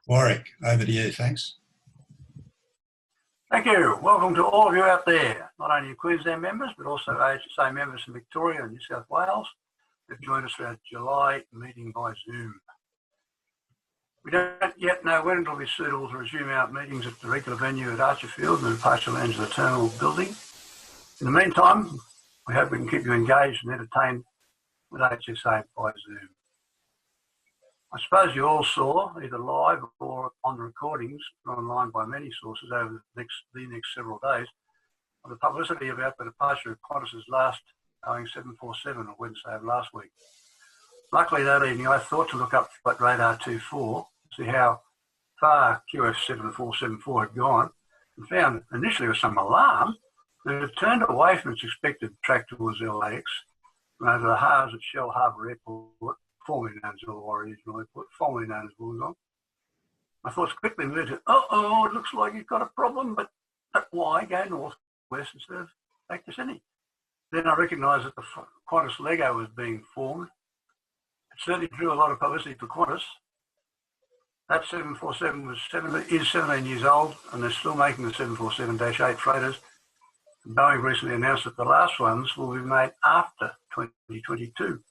Warwick, over to you, thanks. Thank you. Welcome to all of you out there, not only Queensland members, but also AHSA members in Victoria and New South Wales who've joined us for our July meeting by Zoom. We don't yet know when it will be suitable to resume our meetings at the regular venue at Archerfield and the departure lounge of the terminal building. In the meantime, we hope we can keep you engaged and entertained with AHSA by Zoom. I suppose you all saw, either live or on the recordings online by many sources over the next several days, of the publicity about the departure of Qantas's last Boeing 747 on Wednesday of last week. Luckily that evening I thought to look up Flight Radar 24 to see how far QF7474 had gone, and found initially with some alarm that it turned away from its expected track towards LAX and over the halves at Shell Harbour Airport, formerly known as Illawarra Regional Airport, formerly known as Wollongong. My thoughts quickly moved to, it looks like you've got a problem, but why go northwest instead of back to Sydney? Then I recognised that the Qantas Lego was being formed. It certainly drew a lot of publicity for Qantas. That 747 is 17 years old, and they're still making the 747-8 freighters. Boeing recently announced that the last ones will be made after 2022.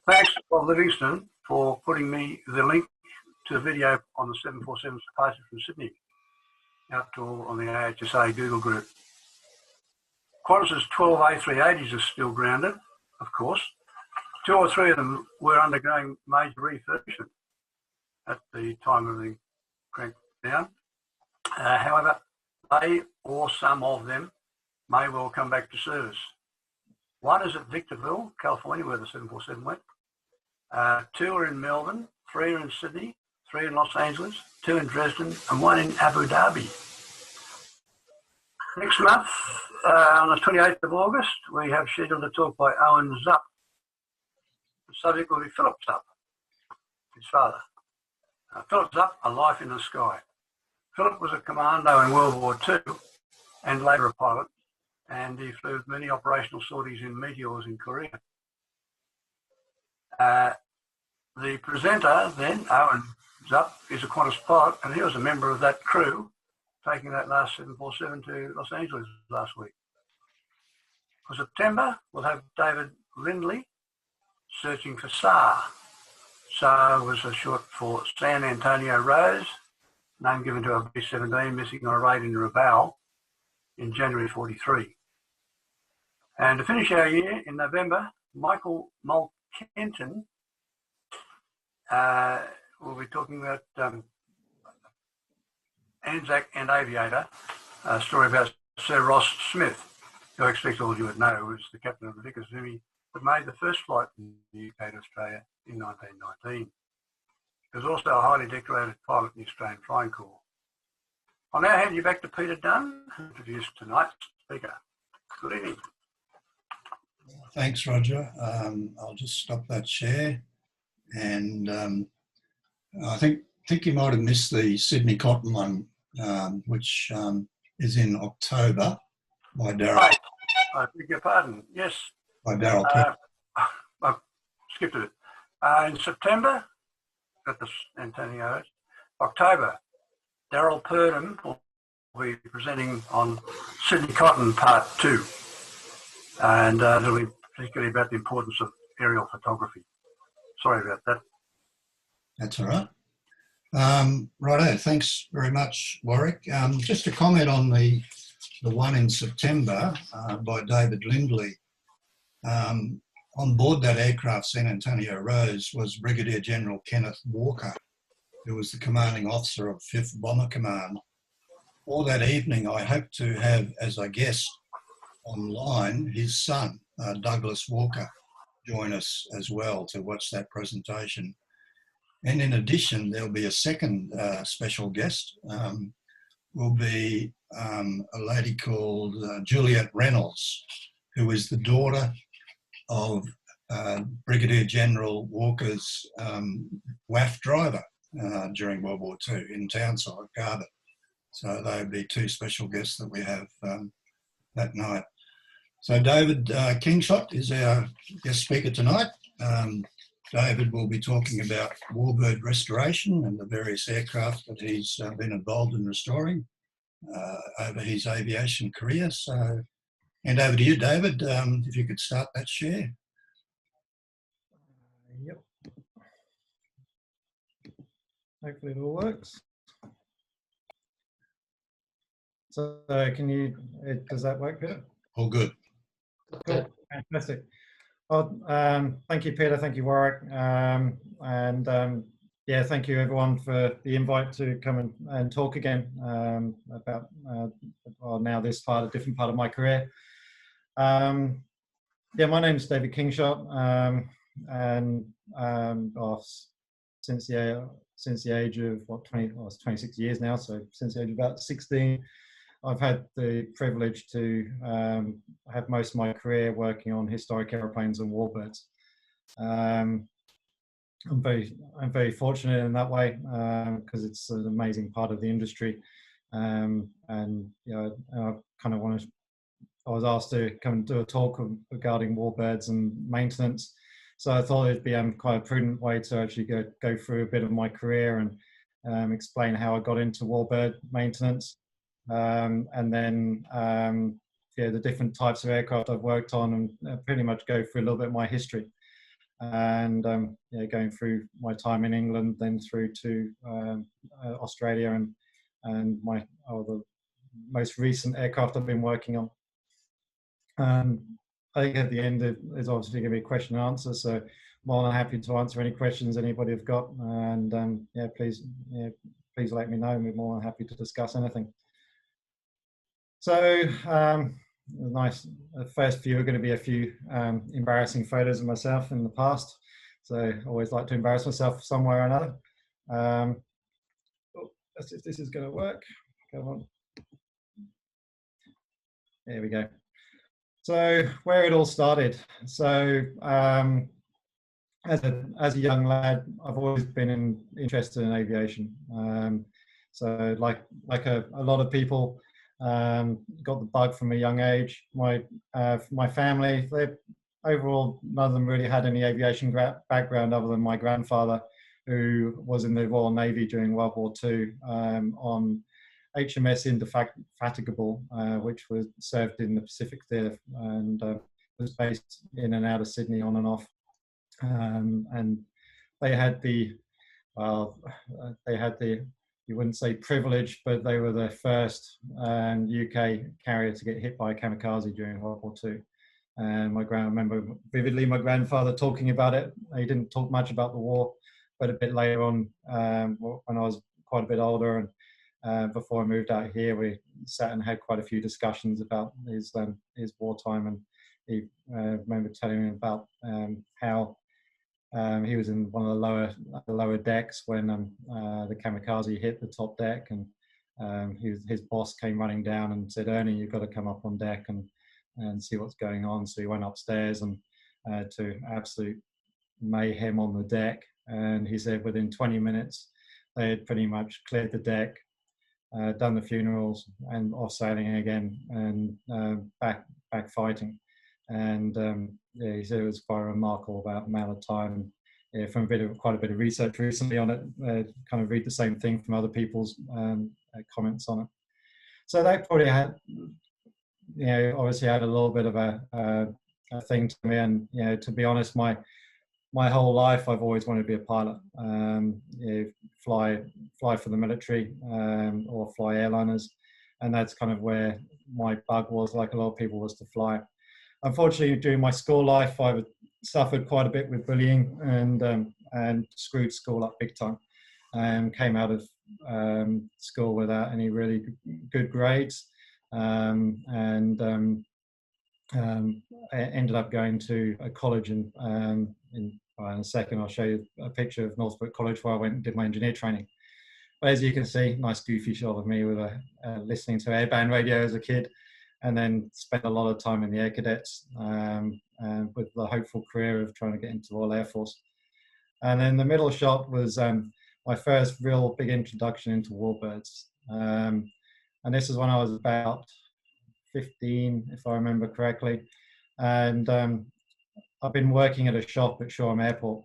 Thanks to Bob Livingston for putting me the link to the video on the 747's departure from Sydney out to all on the AHSA Google group. Qantas's 12 A380s are still grounded, of course. 2 or 3 of them were undergoing major refurbishment at the time of the crackdown. However, they or some of them may well come back to service. One is at Victorville, California, where the 747 went. 2 are in Melbourne, 3 are in Sydney, 3 in Los Angeles, 2 in Dresden, and 1 in Abu Dhabi. Next month, on the 28th of August, we have scheduled a talk by Owen Zupp. The subject will be Philip Zupp, his father. Philip Zupp, A Life in the Sky. Philip was a commando in World War II and later a pilot, and he flew many operational sorties in Meteors in Korea. The presenter then, Owen Zupp, is a Qantas pilot, and he was a member of that crew taking that last 747 to Los Angeles last week. For September, we'll have David Lindley searching for SAR. SAR was a short for San Antonio Rose, name given to a B-17 missing on a raid in Rabaul in January 43. And to finish our year in November, Michael Mulkenton will be talking about Anzac and Aviator, a story about Sir Ross Smith, who I expect all of you would know was the captain of the Vickers Zumi that made the first flight in the UK to Australia in 1919. He was also a highly decorated pilot in the Australian Flying Corps. I'll now hand you back to Peter Dunn, who introduced tonight's speaker. Good evening. Thanks, Roger. I'll just stop that share. And I think you might have missed the Sydney Cotton one, which is in October by Darryl. Right. I beg your pardon. Yes. By Darryl. I skipped it. In September, at the Antonio, October, Darryl Purdom will be presenting on Sydney Cotton Part 2. And it'll be particularly about the importance of aerial photography. Sorry about that. That's all right. Righto, thanks very much, Warwick. Just a comment on the one in September by David Lindley. On board that aircraft, San Antonio Rose, was Brigadier General Kenneth Walker, who was the commanding officer of 5th Bomber Command. Or that evening, I hope to have as a guest online his son, Douglas Walker, join us as well to watch that presentation. And in addition, there'll be a second special guest. Will be a lady called Juliet Reynolds, who is the daughter of Brigadier General Walker's WAF driver during World War II in Townside, Garbutt. So they'll be 2 special guests that we have that night. So David Kingshott is our guest speaker tonight. David will be talking about Warbird restoration and the various aircraft that he's been involved in restoring over his aviation career. So, and over to you, David, if you could start that share. Yep. Hopefully it all works. So can you, does that work, Peter? All good. Cool, fantastic. Well, thank you, Peter. Thank you, Warwick. Yeah, thank you everyone for the invite to come and talk again about, well, now this part, a different part of my career. Yeah, my name is David Kingshott, since the age of what, 26 years now. So since the age of about 16, I've had the privilege to have most of my career working on historic aeroplanes and warbirds. I'm very fortunate in that way because it's an amazing part of the industry, and you know, I was asked to come and do a talk regarding warbirds and maintenance, so I thought it'd be quite a prudent way to actually go through a bit of my career and explain how I got into warbird maintenance, and then yeah, the different types of aircraft I've worked on, and pretty much go through a little bit of my history. And yeah, going through my time in England, then through to Australia, and the most recent aircraft I've been working on. I think at the end there's obviously going to be a question and answer, so more than happy to answer any questions anybody have got. And yeah, please let me know, and we're more than happy to discuss anything. So nice. The first few are going to be a few embarrassing photos of myself in the past. So I always like to embarrass myself somewhere or another. Let's see if this is going to work. Come on. There we go. So where it all started. So as a young lad, I've always been interested in aviation. So like a lot of people, got the bug from a young age. My family, overall, none of them really had any aviation background other than my grandfather, who was in the Royal Navy during World War II on HMS Indefatigable, which was served in the Pacific Theatre, and was based in and out of Sydney on and off. And they had you wouldn't say privilege, but they were the first UK carrier to get hit by a kamikaze during World War II. And I remember vividly my grandfather talking about it. He didn't talk much about the war, but a bit later on, when I was quite a bit older, and before I moved out here, we sat and had quite a few discussions about his wartime, and he remember telling me about how he was in one of the lower decks when the kamikaze hit the top deck, and his boss came running down and said, "Ernie, you've got to come up on deck and see what's going on." So he went upstairs, and to absolute mayhem on the deck. And he said within 20 minutes, they had pretty much cleared the deck, done the funerals, and off sailing again, and back fighting. And yeah, he said it was quite a remarkable amount of time. Yeah, from quite a bit of research recently on it, kind of read the same thing from other people's comments on it. So that probably had, you know, obviously had a little bit of a thing to me. And you know, to be honest, my whole life I've always wanted to be a pilot. You know, fly for the military, or fly airliners, and that's kind of where my bug was, like a lot of people, was to fly. Unfortunately, during my school life, I suffered quite a bit with bullying and screwed school up big time. Came out of school without any really good grades, and I ended up going to a college in a second I'll show you a picture of Northbrook College, where I went and did my engineer training. But as you can see, nice goofy shot of me with listening to airband radio as a kid, and then spent a lot of time in the Air Cadets, with the hopeful career of trying to get into the Royal Air Force. And then the middle shot was my first real big introduction into warbirds. And this is when I was about 15, if I remember correctly. And I've been working at a shop at Shoreham Airport.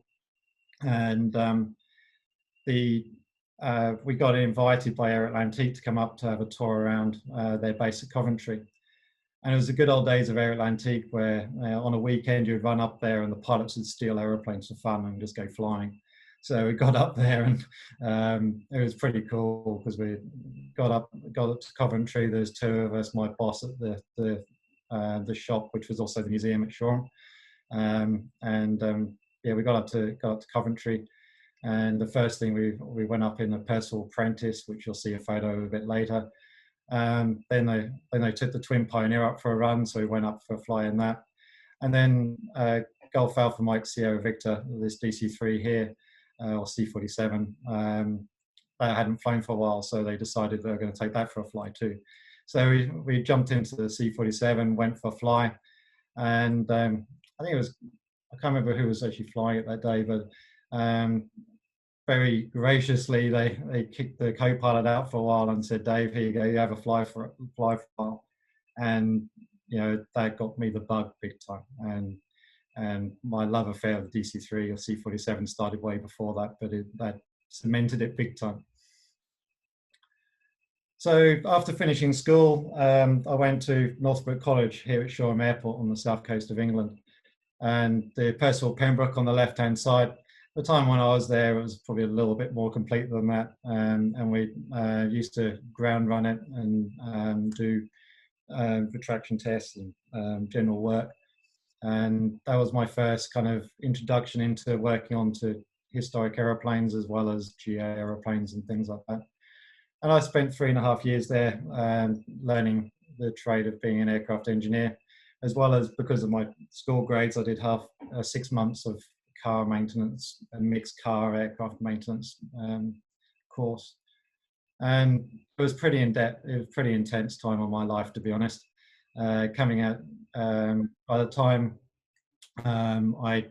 And we got invited by Aeroplane to come up to have a tour around their base at Coventry. And it was the good old days of Aeroplane where on a weekend you'd run up there and the pilots would steal aeroplanes for fun and just go flying. So we got up there and it was pretty cool because we got up to Coventry. There's two of us, my boss at the shop, which was also the museum at Shoreham. Yeah, we got up to Coventry. And the first thing we went up in a Percival Prentice, which you'll see a photo of a bit later. Then they took the Twin Pioneer up for a run, so we went up for a fly in that. And then Golf Alpha Mike Sierra Victor, this DC-3 here, or C-47, that hadn't flown for a while, so they decided they were going to take that for a fly too. So we jumped into the C-47, went for a fly, and I think it was, I can't remember who was actually flying it that day, but very graciously they kicked the co-pilot out for a while and said, "Dave, here you go, you have a fly for a while." And you know, that got me the bug big time, and my love affair with DC-3 or C-47 started way before that, but that cemented it big time. So after finishing school, I went to Northbrook College here at Shoreham Airport on the south coast of England, and the Percival Pembroke on the left-hand side. The time when I was there, it was probably a little bit more complete than that, and we used to ground run it and do retraction tests and general work. And that was my first kind of introduction into working onto historic aeroplanes as well as GA aeroplanes and things like that. And I spent 3.5 years there learning the trade of being an aircraft engineer, as well as, because of my school grades, I did 6 months of car maintenance, a mixed car aircraft maintenance course. And it was pretty in-depth, it was a pretty intense time of my life, to be honest. Coming out, by the time the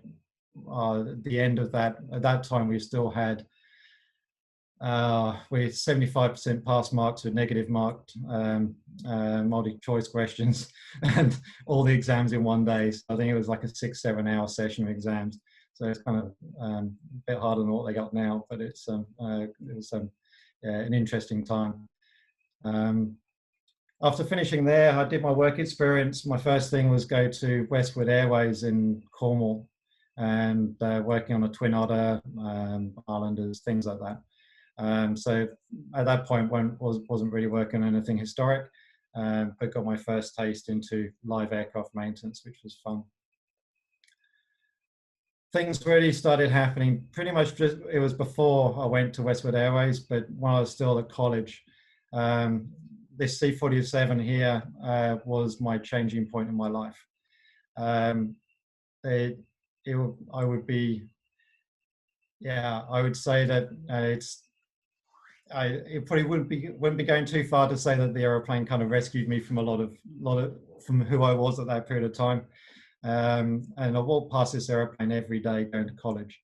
end of that, at that time we still had we had 75% pass marks with negative marked multi-choice questions and all the exams in one day. So I think it was like a 6-7 hour session of exams. So it's kind of a bit harder than what they got now, but it was an interesting time. After finishing there, I did my work experience. My first thing was go to Westwood Airways in Cornwall and working on a Twin Otter, Islanders, things like that. So at that point, wasn't really working on anything historic, but got my first taste into live aircraft maintenance, which was fun. Things really started happening pretty much it was before I went to Westwood Airways, but when I was still at college. This C-47 here was my changing point in my life. I would say that it probably wouldn't be going too far to say that the aeroplane kind of rescued me from a lot of from who I was at that period of time. And I walked past this aeroplane every day going to college.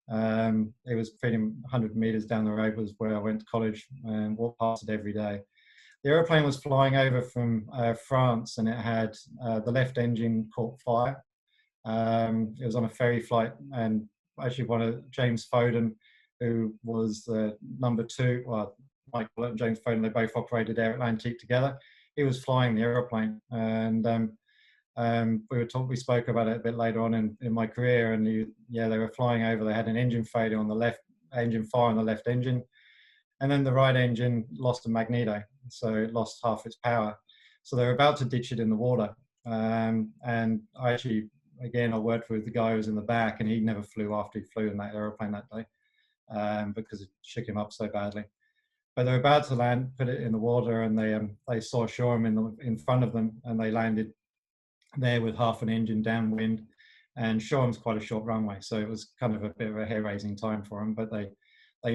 It was pretty 100 meters down the road was where I went to college, and walked past it every day. The aeroplane was flying over from France, and it had the left engine caught fire. It was on a ferry flight, and actually one of James Foden, who was the number 2, well, Michael and James Foden, they both operated Aeroplane together. He was flying the aeroplane, and we spoke about it a bit later on in my career, and they were flying over. They had an engine failure on the left engine, fire on the left engine, and then the right engine lost a magneto, so it lost half its power. So they were about to ditch it in the water, and I actually, again, I worked with the guy who was in the back, and he never flew after he flew in that aeroplane that day because it shook him up so badly. But they were about to land, put it in the water, and they saw Shoreham in front of them, and they landed there with half an engine downwind, and Shoreham's quite a short runway, so it was kind of a bit of a hair-raising time for them, but they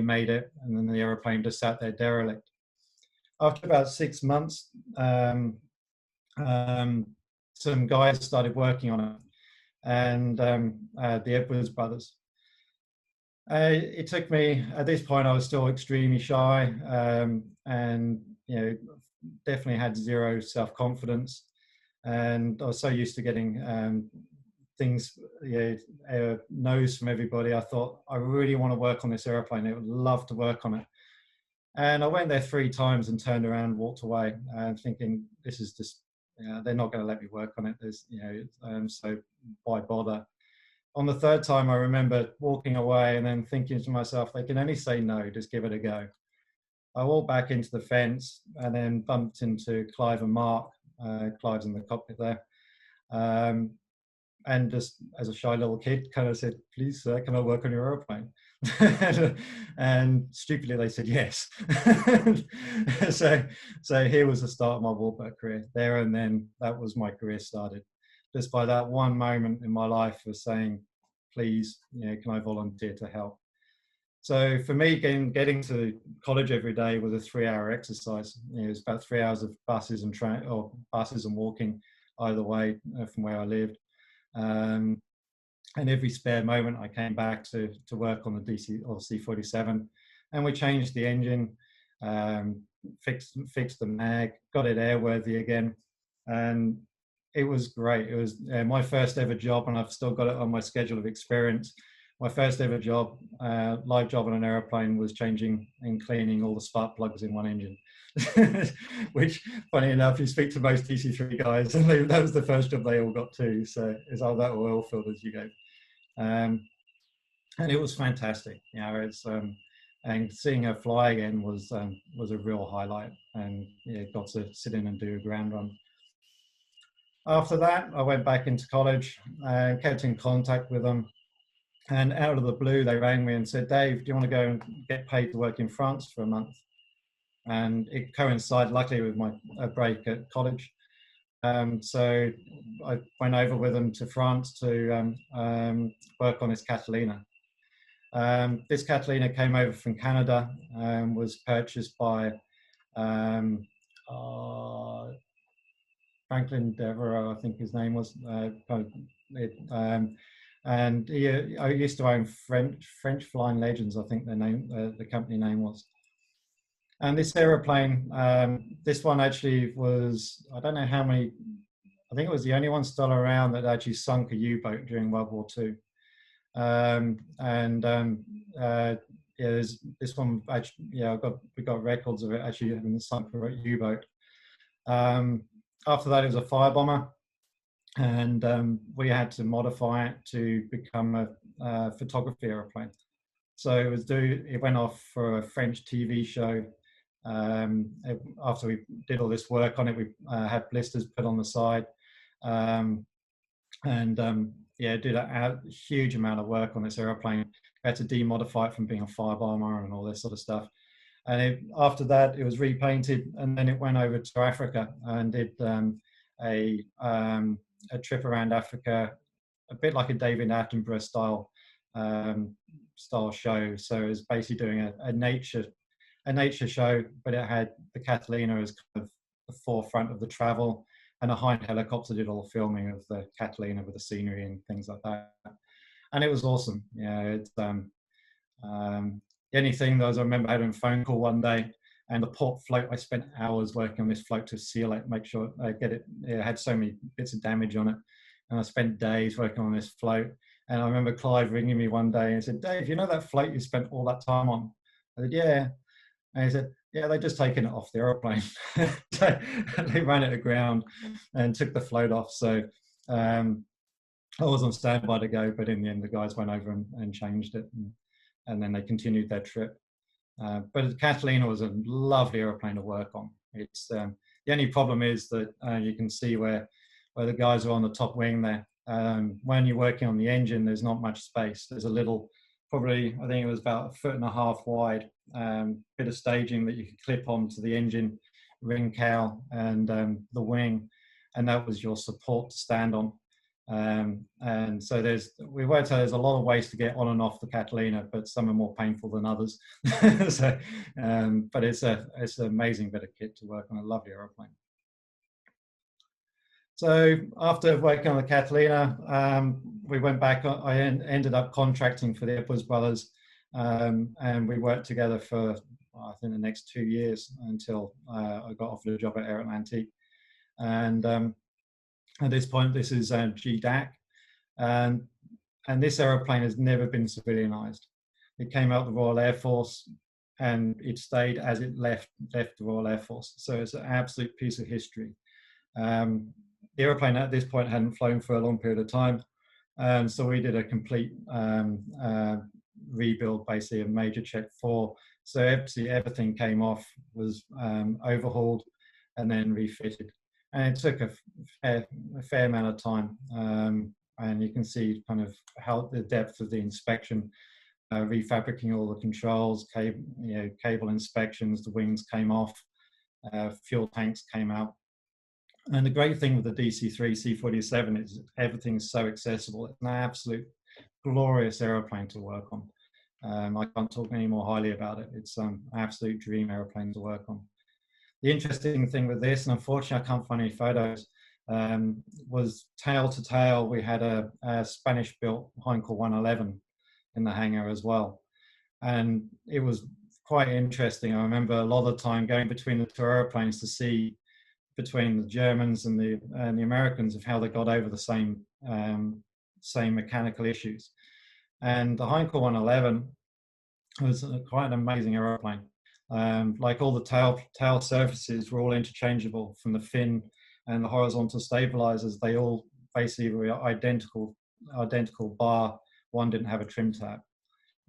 made it, and then the aeroplane just sat there derelict. After about 6 months, some guys started working on it, and the Edwards brothers. It took me, at this point I was still extremely shy, and definitely had zero self-confidence, and I was so used to getting things, no's from everybody, I thought, I really want to work on this aeroplane. I would love to work on it. And I went there 3 times and turned around, walked away, thinking, this is just, they're not going to let me work on it. There's, so why bother? On the 3rd time, I remember walking away and then thinking to myself, they can only say no, just give it a go. I walked back into the fence and then bumped into Clive and Mark. Clive's in the cockpit there. And just as a shy little kid, kind of said, please, sir, can I work on your aeroplane? And stupidly, they said yes. So here was the start of my Warbird career. There and then, that was my career started. Just by that one moment in my life of saying, please, can I volunteer to help? So for me, getting to college every day was a 3-hour exercise. It was about 3 hours of buses and walking either way from where I lived. And every spare moment I came back to work on the DC or C-47, and we changed the engine, fixed the mag, got it airworthy again, and it was great. It was my first ever job, and I've still got it on my schedule of experience. My first ever job, live job on an aeroplane, was changing and cleaning all the spark plugs in one engine. Which, funny enough, you speak to most DC3 guys, and that was the first job they all got too. So it's all that oil filled as you go, and it was fantastic. It's and seeing her fly again was a real highlight, and got to sit in and do a ground run. After that, I went back into college and kept in contact with them. And out of the blue, they rang me and said, Dave, do you want to go and get paid to work in France for a month? And it coincided, luckily, with my break at college. So I went over with them to France to work on this Catalina. This Catalina came over from Canada and was purchased by Franklin Devereux, I think his name was. And I used to own French Flying Legends, I think the company name was. And this aeroplane, this one actually was, I don't know how many, I think it was the only one still around that actually sunk a U-boat during World War II. This one actually, we got records of it actually having sunk a U-boat. After that, it was a firebomber. And we had to modify it to become a photography aeroplane. So it went off for a French TV show. After we did all this work on it, we had blisters put on the side, did a huge amount of work on this aeroplane. We had to demodify it from being a firebomber and all this sort of stuff. And after that, it was repainted, and then it went over to Africa and did a trip around Africa, a bit like a David Attenborough style show. So it was basically doing a nature show, but it had the Catalina as kind of the forefront of the travel, and a Hind helicopter did all the filming of the Catalina with the scenery and things like that. And it was awesome. It's the only thing was I remember having a phone call one day, and the port float, I spent hours working on this float to seal it, make sure I get it. It had so many bits of damage on it. And I spent days working on this float. And I remember Clive ringing me one day and said, Dave, you know that float you spent all that time on? I said, yeah. And he said, yeah, they've just taken it off the aeroplane. So they ran it aground and took the float off. So I was on standby to go, but in the end, the guys went over and changed it. And then they continued their trip. But the Catalina was a lovely aeroplane to work on. It's the only problem is that you can see where the guys are on the top wing there. When you're working on the engine, there's not much space. There's a little, probably, I think it was about 1.5 feet wide, bit of staging that you could clip onto the engine ring cowl and the wing, and that was your support to stand on. And so there's a lot of ways to get on and off the Catalina, but some are more painful than others. So, but it's an amazing bit of kit to work on, a lovely aeroplane. So after working on the Catalina, we went back. I ended up contracting for the Edwards brothers, and we worked together for I think the next 2 years until I got offered a job at Aeroplane. And at this point, this is GDAC. And this aeroplane has never been civilianized. It came out of the Royal Air Force and it stayed as it left the Royal Air Force. So it's an absolute piece of history. The aeroplane at this point hadn't flown for a long period of time. So we did a complete rebuild, basically a major check 4. So everything came off, was overhauled and then refitted. And it took a fair amount of time. And you can see kind of how the depth of the inspection, refabricating all the controls, cable inspections, the wings came off, fuel tanks came out. And the great thing with the DC-3 C-47 is everything's so accessible. It's an absolute glorious aeroplane to work on. I can't talk any more highly about it. It's an absolute dream aeroplane to work on. The interesting thing with this, and unfortunately I can't find any photos, was tail to tail, we had a Spanish-built Heinkel 111 in the hangar as well. And it was quite interesting. I remember a lot of the time going between the two aeroplanes to see between the Germans and the Americans of how they got over the same mechanical issues. And the Heinkel 111 was quite an amazing aeroplane. Like all the tail surfaces were all interchangeable from the fin and the horizontal stabilizers. They all basically were identical bar. One didn't have a trim tab.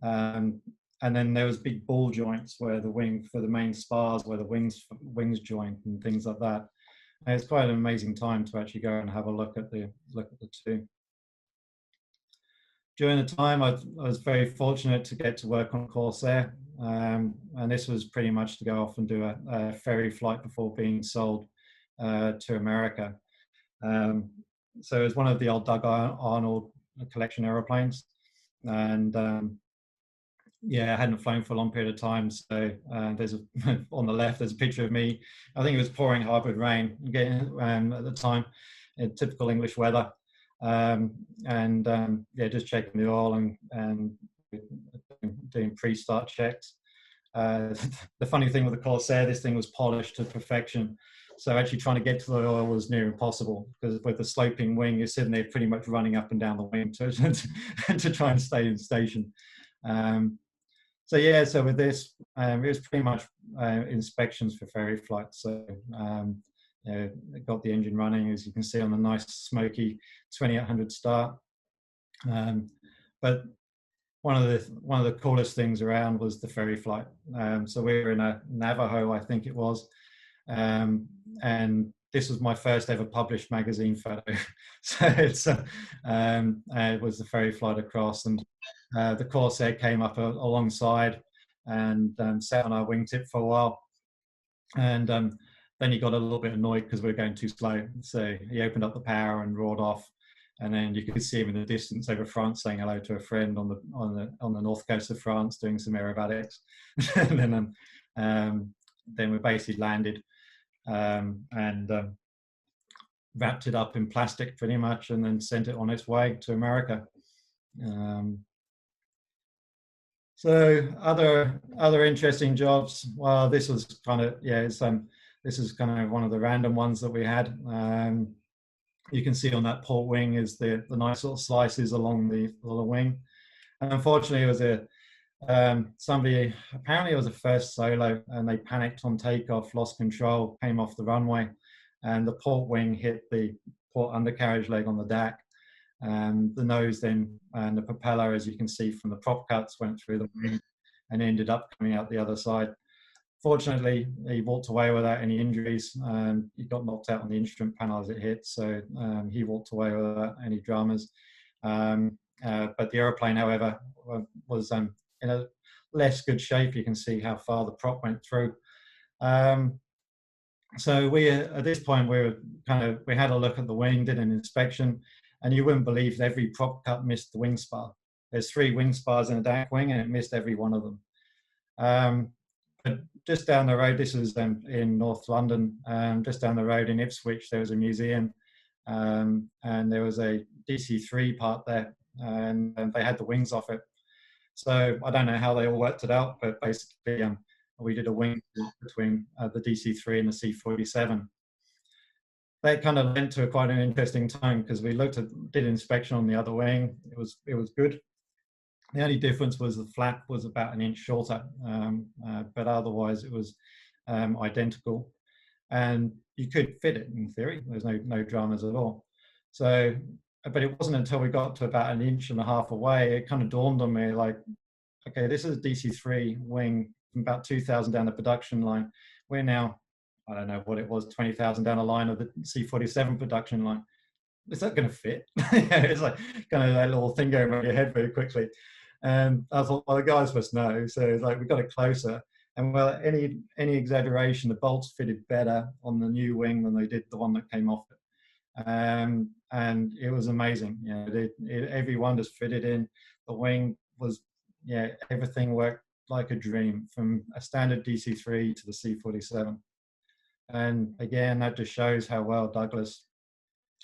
And then there was big ball joints where the wing for the main spars, where the wings joint and things like that. And it's quite an amazing time to actually go and have a look at the two. During the time, I was very fortunate to get to work on Corsair, and this was pretty much to go off and do a ferry flight before being sold to America. So it was one of the old Doug Arnold collection aeroplanes, and yeah, I hadn't flown for a long period of time. So there's on the left, there's a picture of me. I think it was pouring hard with rain at the time, in typical English weather. Yeah, just checking the oil and doing pre-start checks. The funny thing with the Corsair, this thing was polished to perfection. So actually trying to get to the oil was near impossible, because with the sloping wing, you're sitting there pretty much running up and down the wing to try and stay in station. So yeah, so with this, it was pretty much inspections for Ferry Flight. So it got the engine running, as you can see on the nice smoky 2800 start. But one of the coolest things around was the Ferry Flight. So we were in a Navajo, I think it was, and this was my first ever published magazine photo. So it was the Ferry Flight across, and the Corsair came up alongside and sat on our wingtip for a while. And then he got a little bit annoyed because we were going too slow. So he opened up the power and roared off. And then you could see him in the distance over France saying hello to a friend on the north coast of France doing some aerobatics. And then we basically landed and wrapped it up in plastic pretty much, and then sent it on its way to America. So other interesting jobs. Well, this was kind of, yeah, this is kind of one of the random ones that we had. You can see on that port wing is the nice little slices along the wing. And unfortunately, it was somebody, apparently it was a first solo, and they panicked on takeoff, lost control, came off the runway, and the port wing hit the port undercarriage leg on the deck. The nose then and the propeller, as you can see from the prop cuts, went through the wing and ended up coming out the other side. Fortunately, he walked away without any injuries. He got knocked out on the instrument panel as it hit, so he walked away without any dramas. But the aeroplane, however, was in a less good shape. You can see how far the prop went through. So we, at this point, we had a look at the wing, did an inspection, and you wouldn't believe every prop cut missed the wing spar. There's 3 wing spars in a DAC wing, and it missed every one of them. But just down the road, this was in North London, just down the road in Ipswich, there was a museum, and there was a DC-3 part there, and they had the wings off it. So I don't know how they all worked it out, but basically we did a wing between the DC-3 and the C-47. that kind of led to quite an interesting time, because we did inspection on the other wing. It was good. The only difference was the flap was about an inch shorter, but otherwise it was identical, and you could fit it in theory. There's no dramas at all. So, but it wasn't until we got to about an inch and a half away, it kind of dawned on me, like, okay, this is a DC-3 wing from about 2,000 down the production line. We're now, I don't know what it was, 20,000 down the line of the C-47 production line. Is that going to fit? It's like kind of that little thing going around your head very quickly. And I thought, well, the guys must know. So it's like we got it closer. And well, any exaggeration, the bolts fitted better on the new wing than they did the one that came off it. And it was amazing. You know, every one just fitted in. The wing was, yeah, everything worked like a dream, from a standard DC-3 to the C-47. And again, that just shows how well Douglas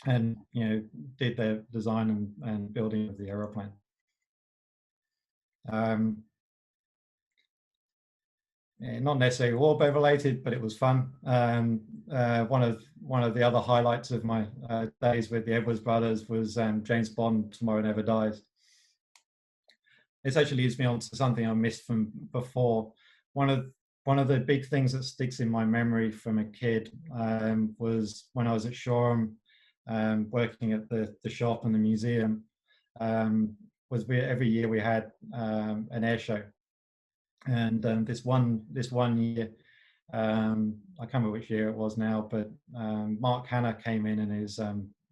and, you know, did their design and building of the aeroplane. Yeah, not necessarily Warbird related, but it was fun. One of the other highlights of my days with the Edwards brothers was James Bond, Tomorrow Never Dies. This actually leads me on to something I missed from before. One of the big things that sticks in my memory from a kid was when I was at Shoreham, working at the shop and the museum. Every year we had an air show, and this one year, I can't remember which year it was now, but Mark Hanna came in his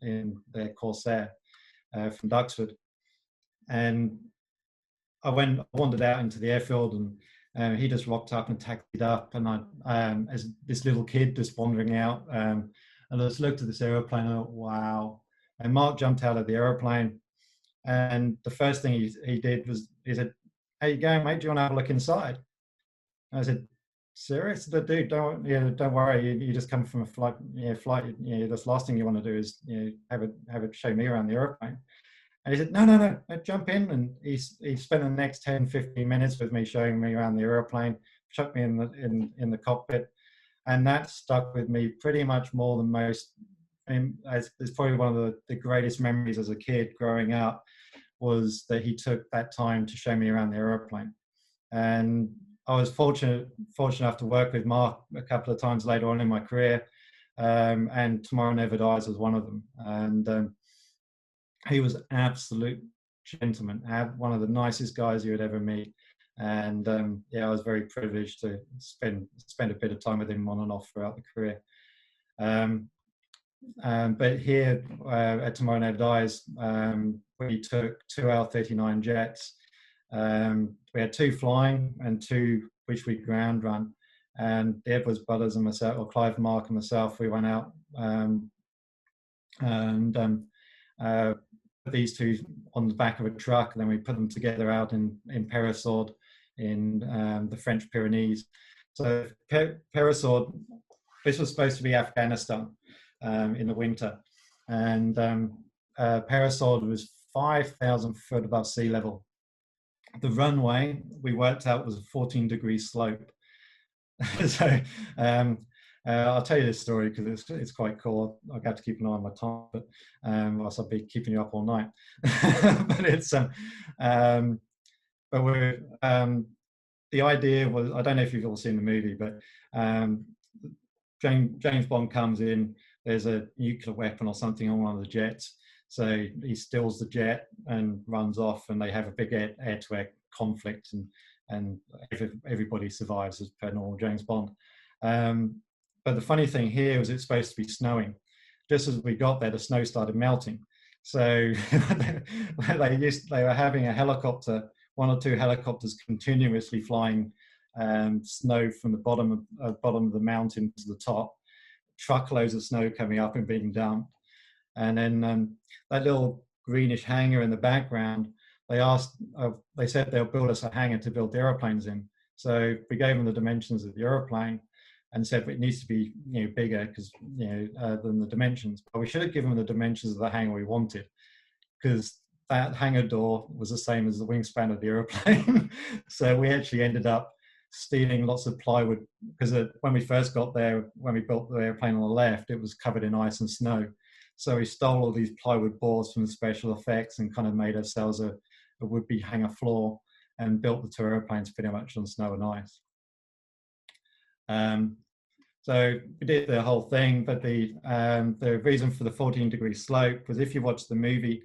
in their Corsair from Duxford, and I wandered out into the airfield, and he just rocked up and taxied up, and I, as this little kid, just wandering out, and I just looked at this aeroplane and I thought, wow. And Mark jumped out of the aeroplane, and the first thing he did was, he said, "How you going, mate? Do you want to have a look inside?" And I said, "Serious?" "Dude, don't worry. You just come from a flight. The last thing you want to do is have it show me around the aeroplane." And he said, no, jump in. And he spent the next 10, 15 minutes with me, showing me around the aeroplane, chucked me in the cockpit. And that stuck with me pretty much more than most. And it's probably one of the greatest memories as a kid growing up, was that he took that time to show me around the aeroplane. And I was fortunate enough to work with Mark a couple of times later on in my career. And Tomorrow Never Dies was one of them. And he was an absolute gentleman, one of the nicest guys you would ever meet. And I was very privileged to spend a bit of time with him on and off throughout the career. But here at Tomorrow Never Dies, we took 2 L-39 jets. We had 2 flying and 2 which we ground run. And the Edwards brothers and myself, or Clive, Mark and myself, we went out these 2 on the back of a truck, and then we put them together out in Perrosord in the French Pyrenees. So Perrosord, this was supposed to be Afghanistan in the winter, and Perrosord was 5,000 foot above sea level. The runway we worked out was a 14-degree slope. So I'll tell you this story because it's quite cool. I'll have to keep an eye on my time, but else I'll be keeping you up all night. But it's but we're the idea was, I don't know if you've all seen the movie, but James Bond comes in. There's a nuclear weapon or something on one of the jets, so he steals the jet and runs off, and they have a big air-to-air conflict, and everybody survives as per normal James Bond. But the funny thing here was it's supposed to be snowing. Just as we got there, the snow started melting. So they were having a helicopter, 1 or 2 helicopters continuously flying snow from the bottom of the mountain to the top, truckloads of snow coming up and being dumped. And then that little greenish hangar in the background, they said they'll build us a hangar to build the aeroplanes in. So we gave them the dimensions of the aeroplane and said it needs to be bigger because than the dimensions. But we should have given them the dimensions of the hangar we wanted, because that hangar door was the same as the wingspan of the aeroplane. So we actually ended up stealing lots of plywood, because when we first got there, when we built the airplane on the left, it was covered in ice and snow. So we stole all these plywood boards from the special effects and kind of made ourselves a would-be hangar floor and built the two airplanes pretty much on snow and ice. So we did the whole thing, but the reason for the 14-degree slope was, if you watch the movie,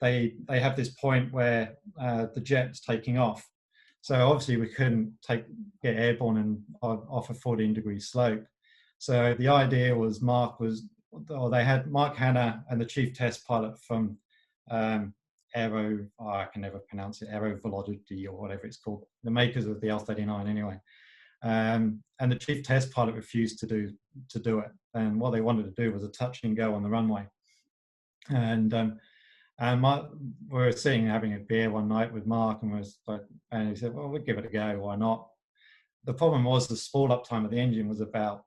they have this point where the jet's taking off. So obviously we couldn't get airborne and off a 14-degree slope. So the idea was they had Mark Hanna and the chief test pilot from I can never pronounce it, Aeroplane or whatever it's called, the makers of the L-39 anyway. And the chief test pilot refused to do it. And what they wanted to do was a touch and go on the runway. And we were sitting having a beer one night with Mark, and he said, well, we'll give it a go, why not? The problem was the spool up time of the engine was about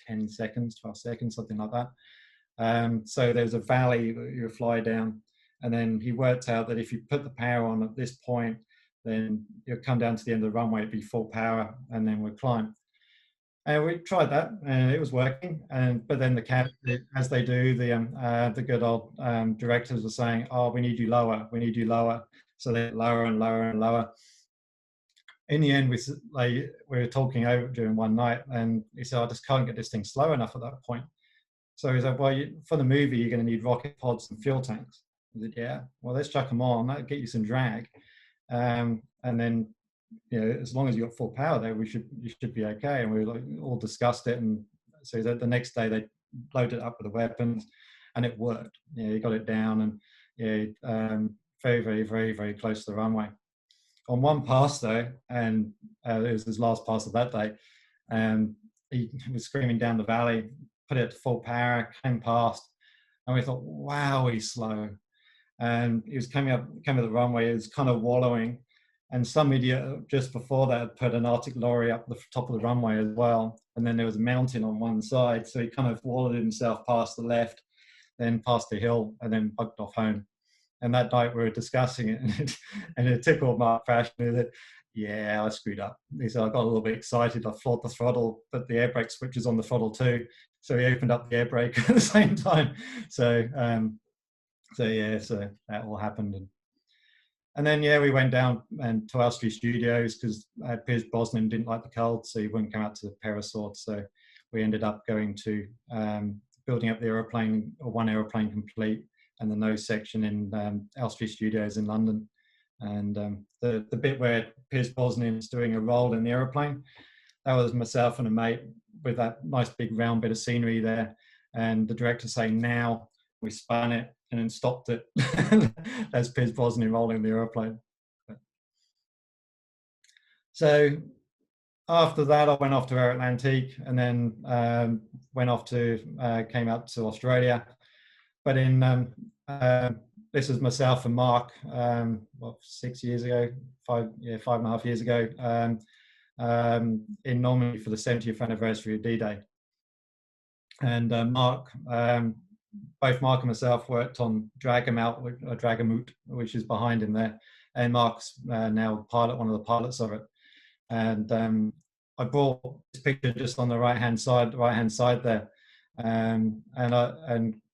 10 seconds, 12 seconds, something like that. So there's a valley that you fly down, and then he worked out that if you put the power on at this point, then you'll come down to the end of the runway, it'd be full power, and then we'd climb. And we tried that, and it was working. But then the captain, as they do, the good old directors were saying, "Oh, we need you lower. We need you lower." So they lower and lower and lower. In the end, we were talking over during one night, and he said, "I just can't get this thing slow enough at that point." So he said, "Well, for the movie, you're going to need rocket pods and fuel tanks." I said, "Yeah, well, let's chuck them on. That'll get you some drag, and then." As long as you got full power there, you should be okay. And we all discussed it, and so the next day they loaded it up with the weapons, and it worked. He got it down, and very, very, very, very close to the runway. On one pass though, and it was his last pass of that day, he was screaming down the valley, put it to full power, came past, and we thought, wow, he's slow. And he was coming up the runway, he was kind of wallowing. And some idiot just before that had put an Arctic lorry up the top of the runway as well. And then there was a mountain on one side. So he kind of wallowed himself past the left, then past the hill, and then bugged off home. And that night we were discussing it, and it tickled Mark Fashion. He said, yeah, I screwed up. He said, I got a little bit excited. I floored the throttle, but the air brake switch is on the throttle too. So he opened up the air brake at the same time. So that all happened. And then, we went down and to Elstree Studios because Piers Brosnan didn't like the cold, so he wouldn't come out to Perisort. So we ended up going to building up the aeroplane, or one aeroplane complete, and the nose section in Elstree Studios in London. And the bit where Piers Brosnan is doing a roll in the aeroplane, that was myself and a mate with that nice big round bit of scenery there. And the director saying, now, we spun it and then stopped it. That's Piers Brosnan rolling the aeroplane. So after that, I went off to Aeroatlantique, and then came out to Australia. But this is myself and Mark, 6 years ago, 5.5 years ago, in Normandy for the 70th anniversary of D-Day. And both Mark and myself worked on Dragamoot, which is behind him there. And Mark's now one of the pilots of it. And I brought this picture just on the right hand side there, and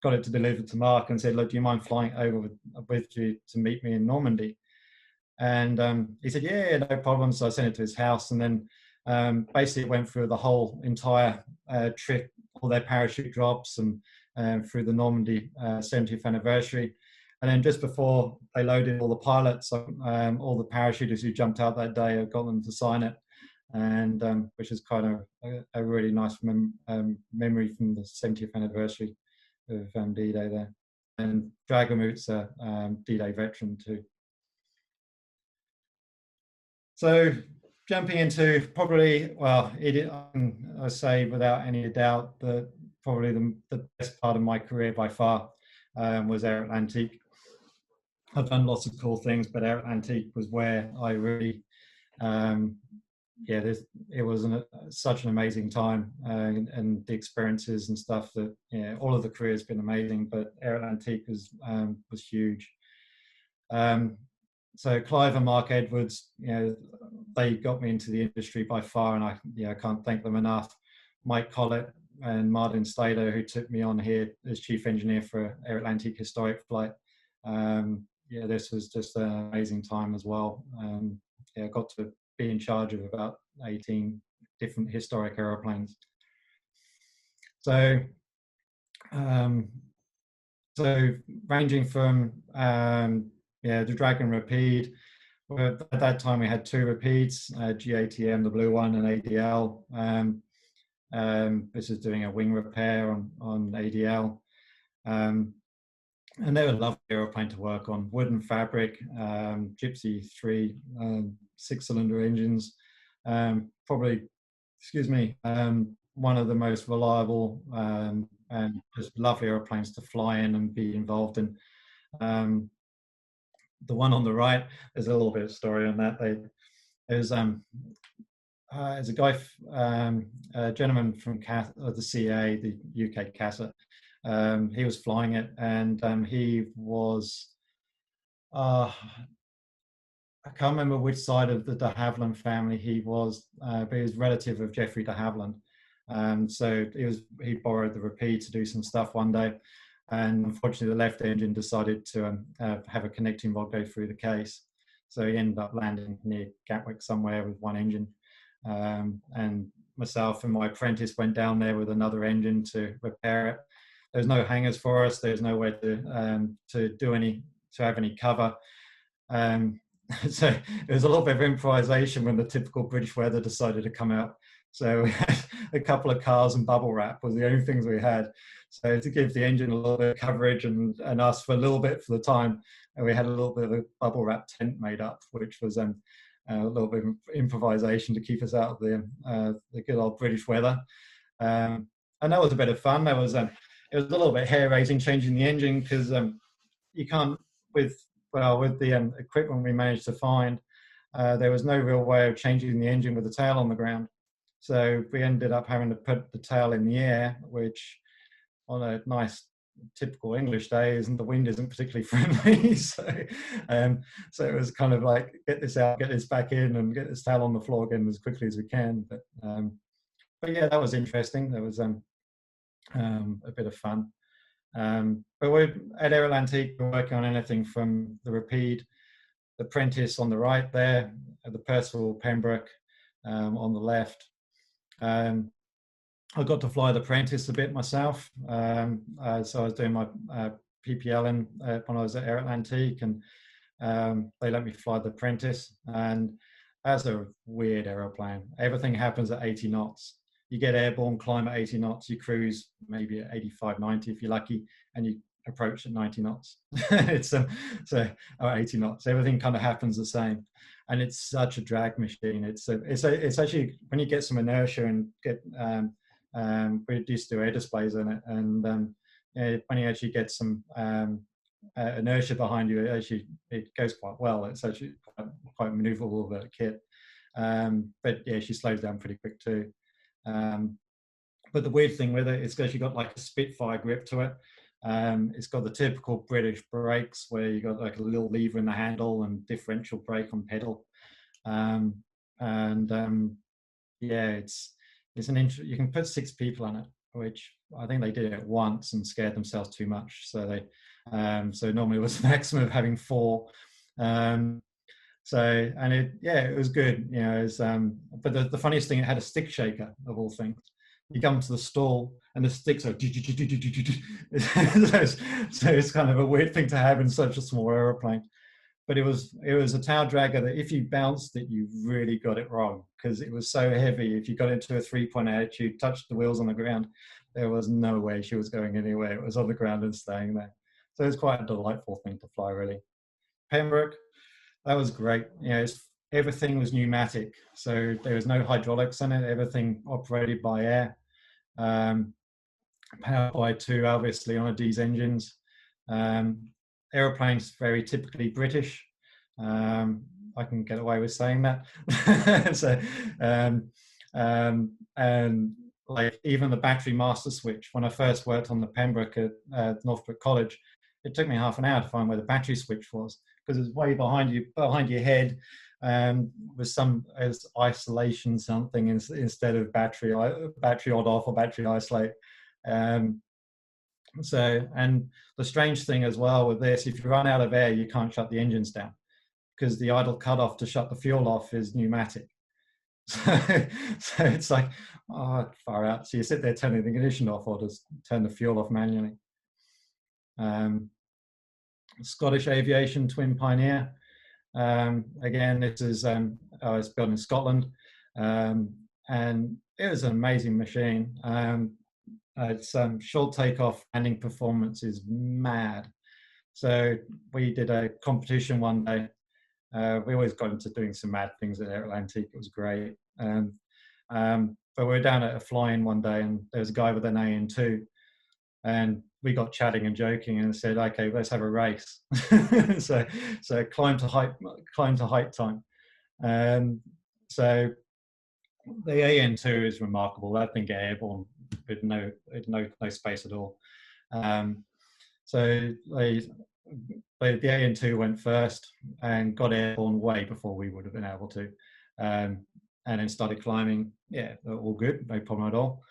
got it to deliver to Mark and said, look, do you mind flying over with you to meet me in Normandy? And he said, yeah, no problem. So I sent it to his house, and then basically went through the whole entire trip, all their parachute drops, and through the Normandy 70th anniversary. And then just before they loaded all the pilots, all the parachuters who jumped out that day, I got them to sign it, and which is kind of a really nice memory from the 70th anniversary of D-Day there. And Dragamoot's a D-Day veteran too. So jumping into probably, I say without any doubt that probably the best part of my career by far was Aeroatlantique. I've done lots of cool things, but Aeroatlantique was where I really, it was such an amazing time, and the experiences and stuff that, all of the career has been amazing, but Aeroatlantique was huge. so Clive and Mark Edwards, you know, they got me into the industry by far, and I can't thank them enough. Mike Collett and Martin Stader, who took me on here as chief engineer for Aeroplane Historic Flight. Yeah, this was just an amazing time as well. Yeah, I got to be in charge of about 18 different historic aeroplanes. So, ranging from the Dragon Rapide. Well, at that time we had 2 Rapides, GATM, the blue one, and ADL. This is doing a wing repair on ADL. And they were a lovely aeroplane to work on. Wooden fabric, Gypsy 3 6-cylinder engines. Probably, one of the most reliable and just lovely aeroplanes to fly in and be involved in. The one on the right, there's a little bit of story on that. There's a guy, a gentleman from the CA, the UK CASA. He was flying it, and he was, I can't remember which side of the de Havilland family he was, but he was relative of Geoffrey de Havilland. So he borrowed the Rapide to do some stuff one day, and unfortunately the left engine decided to have a connecting rod go through the case. So he ended up landing near Gatwick somewhere with one engine. And myself and my apprentice went down there with another engine to repair it. There's no hangars for us. There's nowhere to have any cover. So it was a little bit of improvisation when the typical British weather decided to come out. So we had a couple of cars and bubble wrap was the only things we had. So to give the engine a little bit of coverage and us for a little bit for the time, and we had a little bit of a bubble wrap tent made up, which was a little bit of improvisation to keep us out of the good old British weather. And that was a bit of fun. It was a little bit hair raising changing the engine, because you can't with the equipment we managed to find, there was no real way of changing the engine with the tail on the ground. So we ended up having to put the tail in the air, which on a nice typical English day the wind isn't particularly friendly. So it was kind of like, get this out, get this back in, and get this tail on the floor again as quickly as we can. But yeah, that was interesting. That was a bit of fun. But we're at Aeroplane, we're working on anything from the Rapide, the Prentice on the right there, the Percival Pembroke on the left. I got to fly the Prentice a bit myself. So I was doing my PPL when I was at Aeroplane, and they let me fly the Prentice. And that's a weird aeroplane. Everything happens at 80 knots. You get airborne, climb at 80 knots, you cruise maybe at 85, 90 if you're lucky, and you approach at 90 knots. It's 80 knots. Everything kind of happens the same, and it's such a drag machine. It's actually, when you get some inertia and get we're used to air displays in it, and when you actually get some inertia behind you, it goes quite well. It's actually quite maneuverable with a kit. But yeah, she slows down pretty quick too. But the weird thing with it is because you've got like a Spitfire grip to it. It's got the typical British brakes where you got like a little lever in the handle and differential brake on pedal. Yeah, it's an you can put 6 people on it, which I think they did it once and scared themselves too much. So so normally it was a maximum of having 4. It was good, you know. But the funniest thing, it had a stick shaker of all things. You come to the stall and the sticks are so it's kind of a weird thing to have in such a small aeroplane. But it was a tail dragger that if you bounced it, you really got it wrong, because it was so heavy. If you got into a 3-point attitude, touched the wheels on the ground, there was no way she was going anywhere. It was on the ground and staying there. So it was quite a delightful thing to fly, really. Pembroke, that was great. You know, everything was pneumatic, so there was no hydraulics in it. Everything operated by air, powered by 2, obviously, on a diesel engines. Aeroplanes very typically British. I can get away with saying that. So, and like even the battery master switch. When I first worked on the Pembroke at Northbrook College, it took me half an hour to find where the battery switch was, because it's way behind your head, with some as isolation something instead of battery on off or battery isolate. So, and the strange thing as well with this, if you run out of air, you can't shut the engines down because the idle cutoff to shut the fuel off is pneumatic. So it's like, oh, far out. So you sit there turning the ignition off or just turn the fuel off manually. Scottish Aviation Twin Pioneer. Again, this is, I was built in Scotland, and it was an amazing machine. Its short takeoff landing performance is mad. So we did a competition one day. We always got into doing some mad things at Atlantic. It was great. But we were down at a fly-in one day, and there was a guy with an AN2, and we got chatting and joking, and said, "Okay, let's have a race." so climb to height time. So the AN2 is remarkable. That thing get airborne with no space at all. So the AN2 went first and got airborne way before we would have been able to, and then started climbing. Yeah, all good, no problem at all.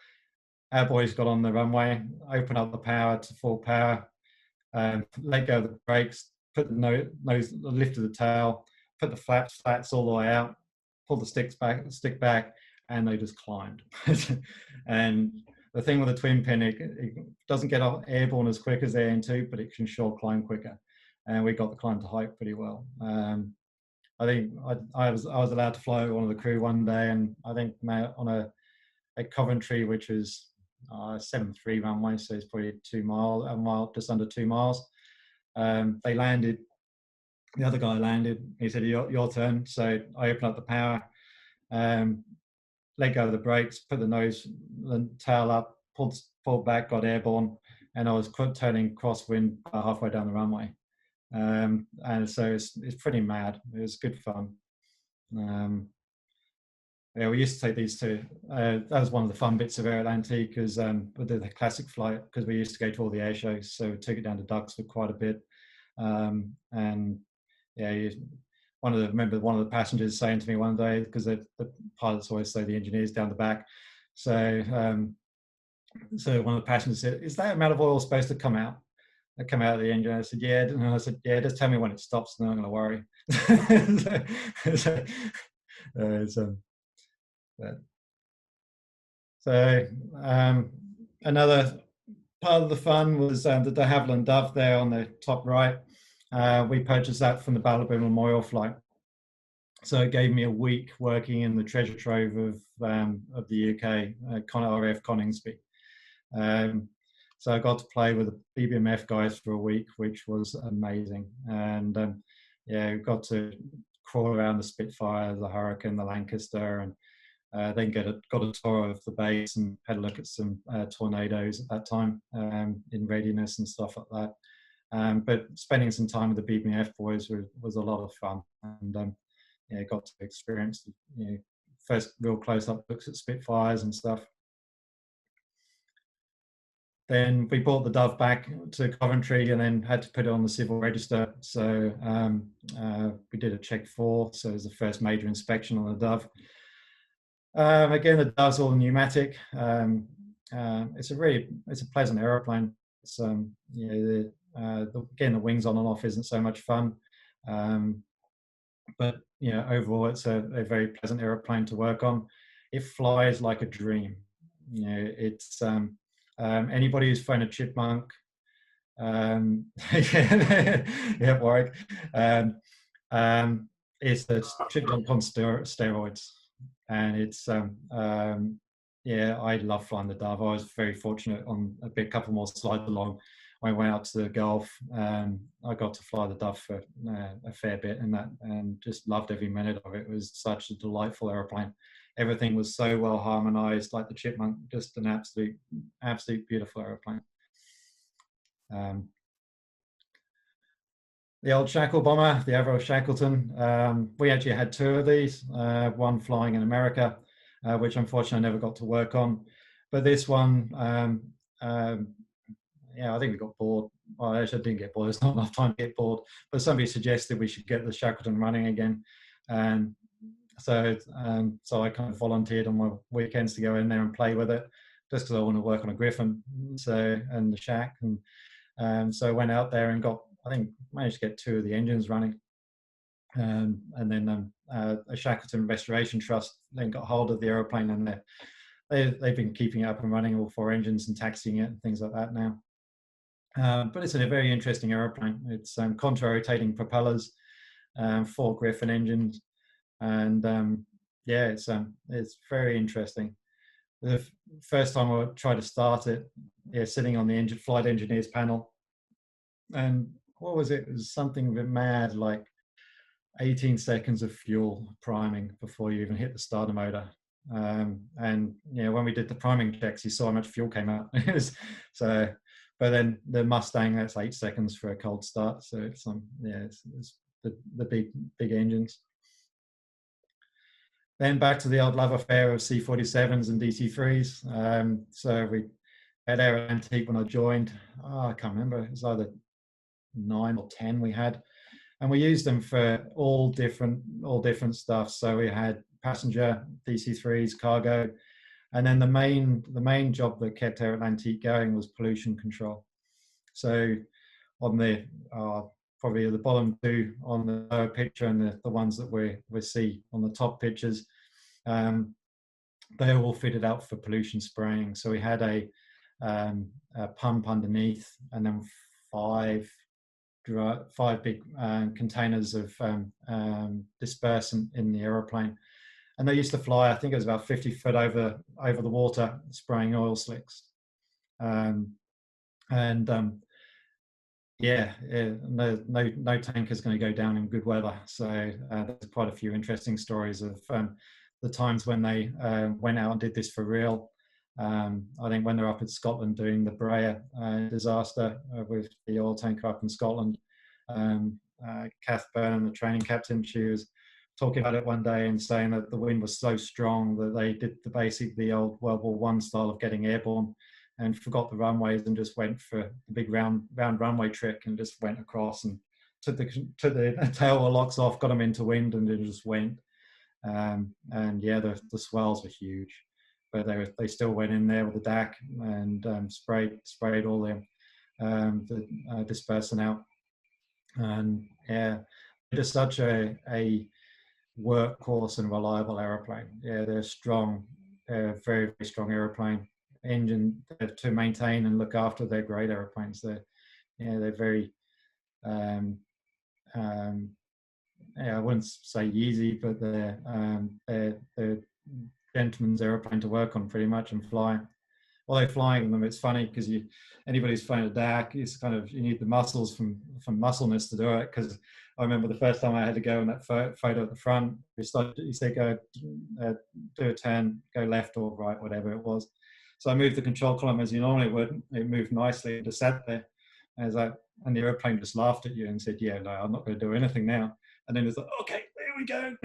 Our boys got on the runway, opened up the power to full power, let go of the brakes, put the nose, lifted the tail, put the flats all the way out, pulled the stick back, and they just climbed. And the thing with the twin pin, it doesn't get airborne as quick as the AN2, but it can sure climb quicker. And we got the climb to height pretty well. I think I was allowed to fly with one of the crew one day, and I think on a Coventry, which is 7.3 runway, so it's probably a mile, just under 2 miles. They landed. The other guy landed. He said, "Your turn." So I opened up the power, let go of the brakes, put the tail up, pulled back, got airborne, and I was turning crosswind halfway down the runway. And so it's pretty mad. It was good fun. Yeah, we used to take these two. That was one of the fun bits of Air Atlantique, because with the classic flight, because we used to go to all the air shows, so we took it down to Duxford quite a bit. And yeah, one of the passengers saying to me one day, because the pilots always say the engineer's down the back, so one of the passengers said, "Is that amount of oil supposed to come out of the engine?" I said, "Yeah." And I said, "Yeah, just tell me when it stops, and then I'm going to worry." Another part of the fun was the Havilland Dove there on the top right. We purchased that from the Ballaboo Memorial flight, so it gave me a week working in the treasure trove of the UK, RAF Coningsby. So I got to play with the BBMF guys for a week, which was amazing. And yeah, we got to crawl around the Spitfire, the Hurricane, the Lancaster, and then got a tour of the base and had a look at some tornadoes at that time in readiness and stuff like that. But spending some time with the BBMF boys was a lot of fun, and yeah, got to experience first real close-up looks at Spitfires and stuff. Then we brought the Dove back to Coventry and then had to put it on the civil register. So we did a check 4, so it was the first major inspection on the Dove. Again, the Dove's all pneumatic. It's a pleasant aeroplane. It's again, the wings on and off isn't so much fun, but overall it's a very pleasant aeroplane to work on. It flies like a dream. It's anybody who's flown a Chipmunk, yeah, Warwick, it's a Chipmunk on steroids. And it's yeah, I love flying the Dove. I was very fortunate on a couple more slides along. I went out to the Gulf. I got to fly the Dove for a fair bit, and just loved every minute of it. It was such a delightful aeroplane. Everything was so well harmonized, like the Chipmunk. Just an absolute beautiful aeroplane. The old Shackle bomber, the Avro Shackleton. We actually had 2 of these, one flying in America, which unfortunately I never got to work on. But this one, yeah, I think we got bored well, actually I didn't get bored. There's not enough time to get bored, but somebody suggested we should get the Shackleton running again. And so I kind of volunteered on my weekends to go in there and play with it, just because I want to work on a Griffin, and the Shack. And so I went out there and managed to get 2 of the engines running. And then a Shackleton Restoration Trust then got hold of the Aeroplane, and they've been keeping it up and running, all 4 engines, and taxiing it and things like that now. But it's a very interesting aeroplane. It's contra-rotating propellers, 4 Griffin engines, and it's very interesting. The first time I tried to start it, sitting on the flight engineer's panel, and what was it? It was something a bit mad, like 18 seconds of fuel priming before you even hit the starter motor. And when we did the priming checks, you saw how much fuel came out. But then the Mustang, that's 8 seconds for a cold start. So it's the big engines. Then back to the old love affair of C-47s and DC-3s. So we had Aeroplane when I joined. I can't remember. It was either 9 or 10 we had. And we used them for all different stuff. So we had passenger, DC-3s, cargo, and then the main job that kept Aeroplane going was pollution control. So on the probably the bottom 2 on the lower picture, and the ones that we see on the top pictures, they're all fitted out for pollution spraying. So we had a pump underneath, and then 5 big containers of dispersant in the Aeroplane, and they used to fly, I think it was about 50 foot over the water, spraying oil slicks. No tanker is going to go down in good weather. So there's quite a few interesting stories of the times when they went out and did this for real. I think when they're up in Scotland doing the Brea disaster with the oil tanker up in Scotland, Kath Byrne, the training captain, she was talking about it one day and saying that the wind was so strong that they did the old World War I style of getting airborne, and forgot the runways and just went for the big round runway trick and just went across and took the tail locks off, got them into wind, and then just went. The swells were huge, but they still went in there with the DAC and sprayed all the dispersant out. And just such a workhorse and reliable aeroplane. They're strong. They're a very, very strong aeroplane. Engine to maintain and look after. They're great aeroplanes. They're very I wouldn't say easy, but they're gentleman's aeroplane to work on pretty much and fly. Although flying them, it's funny because anybody who's flying a DAC, it's kind of, you need the muscles from muscleness to do it. Because I remember the first time I had to go in that photo at the front, you say go do a turn, go left or right, whatever it was. So I moved the control column as you normally would. It moved nicely and just sat there. And the airplane just laughed at you and said, "Yeah, no, I'm not going to do anything now." And then it's like, "Okay, there we go."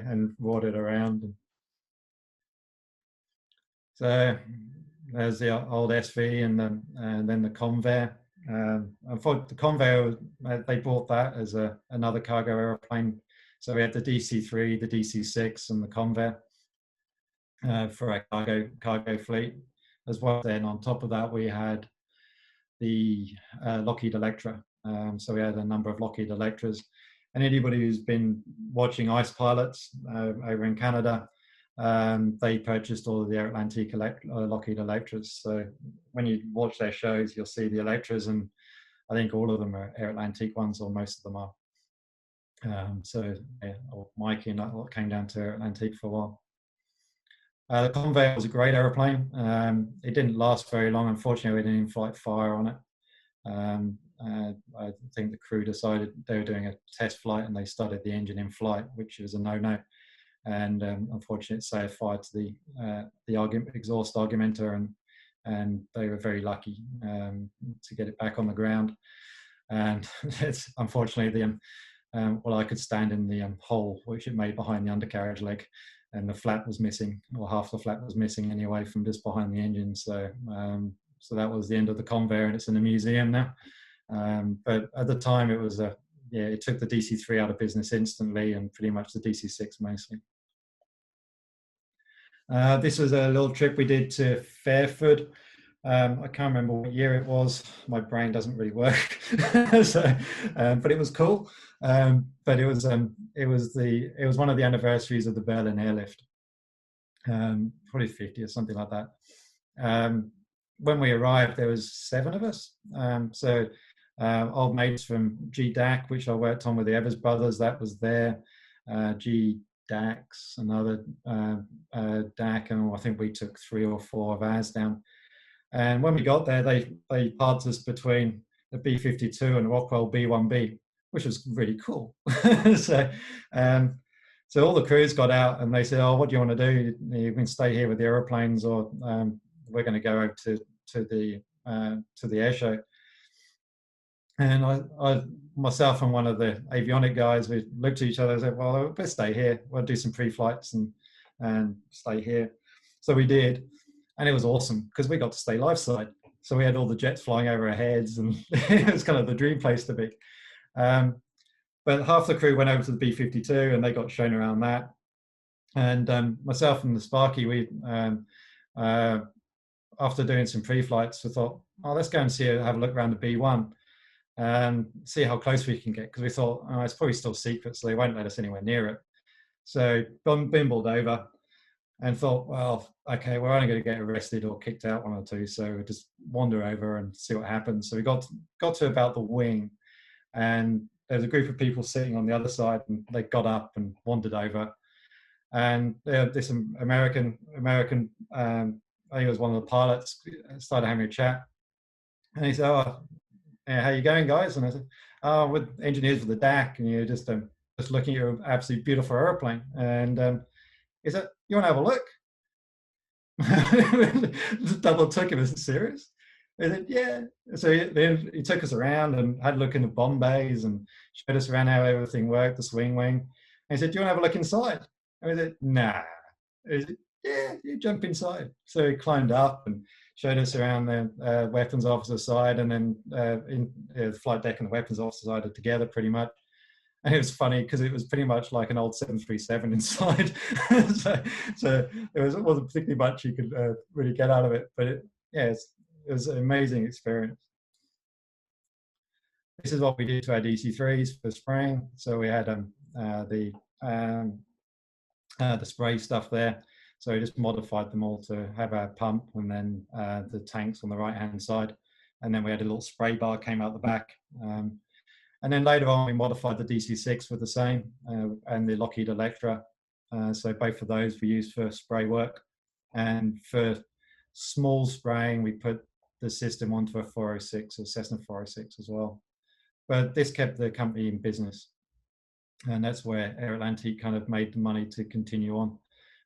and roared it around. So there's the old SV and then the Convair. The Convair, they bought that as another cargo aeroplane. So we had the DC-3, the DC-6, and the Convair for our cargo fleet. As well, then on top of that, we had the Lockheed Electra. So we had a number of Lockheed Electras. And anybody who's been watching Ice Pilots over in Canada, they purchased all of the Aeroatlantic Lockheed Electras. So when you watch their shows, you'll see the Electras, and I think all of them are Aeroatlantic ones, or most of them are. Mikey and that came down to Aeroatlantic for a while. The Convair was a great aeroplane. It didn't last very long. Unfortunately, we didn't in-flight fire on it. I think the crew decided they were doing a test flight and they started the engine in flight, which was a no-no. And unfortunately, it set fire to the exhaust argumenter, and they were very lucky to get it back on the ground. And it's unfortunately I could stand in the hole which it made behind the undercarriage leg, and the flat was missing, or half the flat was missing anyway from just behind the engine. So So that was the end of the conveyor, and it's in a museum now. But at the time, it was it took the DC-3 out of business instantly, and pretty much the DC-6 mostly. This was a little trip we did to Fairford. I can't remember what year it was. My brain doesn't really work, so, but it was cool. But it was one of the anniversaries of the Berlin airlift, probably 50 or something like that. When we arrived, there was 7 of us. So old mates from GDAC, which I worked on with the Evers brothers, that was there. GDAX, another DAC, and I think we took 3 or 4 of ours down. And when we got there, they parked us between the B-52 and the Rockwell B-1B, which was really cool. So all the crews got out and they said, "Oh, what do you want to do? You can stay here with the aeroplanes, or we're going to go over to the air show." And I myself and one of the avionic guys, we looked at each other and said, "Well, let's stay here. We'll do some pre-flights and stay here." So we did. And it was awesome because we got to stay live side. So we had all the jets flying over our heads, and it was kind of the dream place to be. But half the crew went over to the B-52 and they got shown around that. And myself and the Sparky, we after doing some pre-flights, we thought, "Oh, let's go and have a look around the B-1 and see how close we can get." Because we thought, "Oh, it's probably still secret, so they won't let us anywhere near it." So bimbled over and thought, well, okay, we're only going to get arrested or kicked out, 1 or 2, so we'll just wander over and see what happens. So we got to about the wing, and there was a group of people sitting on the other side, and they got up and wandered over. And this American, I think it was one of the pilots, started having a chat. And he said, "Oh, how you going, guys?" And I said, "Oh, we're engineers for the DAC, and you're just looking at your absolutely beautiful aeroplane." And he said, "You want to have a look?" Double took him. Is it serious? I said, "Yeah." So he took us around and had a look in the bomb bays and showed us around how everything worked, the swing wing. And he said, "Do you want to have a look inside?" And we said, "Nah." He said, "Yeah, you jump inside." So he climbed up and showed us around the weapons officer side, and then the flight deck and the weapons officer side are together pretty much. And it was funny because it was pretty much like an old 737 inside. so it wasn't particularly much you could really get out of it. But it was an amazing experience. This is what we did to our DC-3s for spraying. So we had the spray stuff there. So we just modified them all to have our pump, and then the tanks on the right-hand side. And then we had a little spray bar came out the back. And then later on, we modified the DC-6 with the same, and the Lockheed Electra. So both of those we used for spray work. And for small spraying, we put the system onto a 406, a Cessna 406 as well. But this kept the company in business. And that's where Air Atlantique kind of made the money to continue on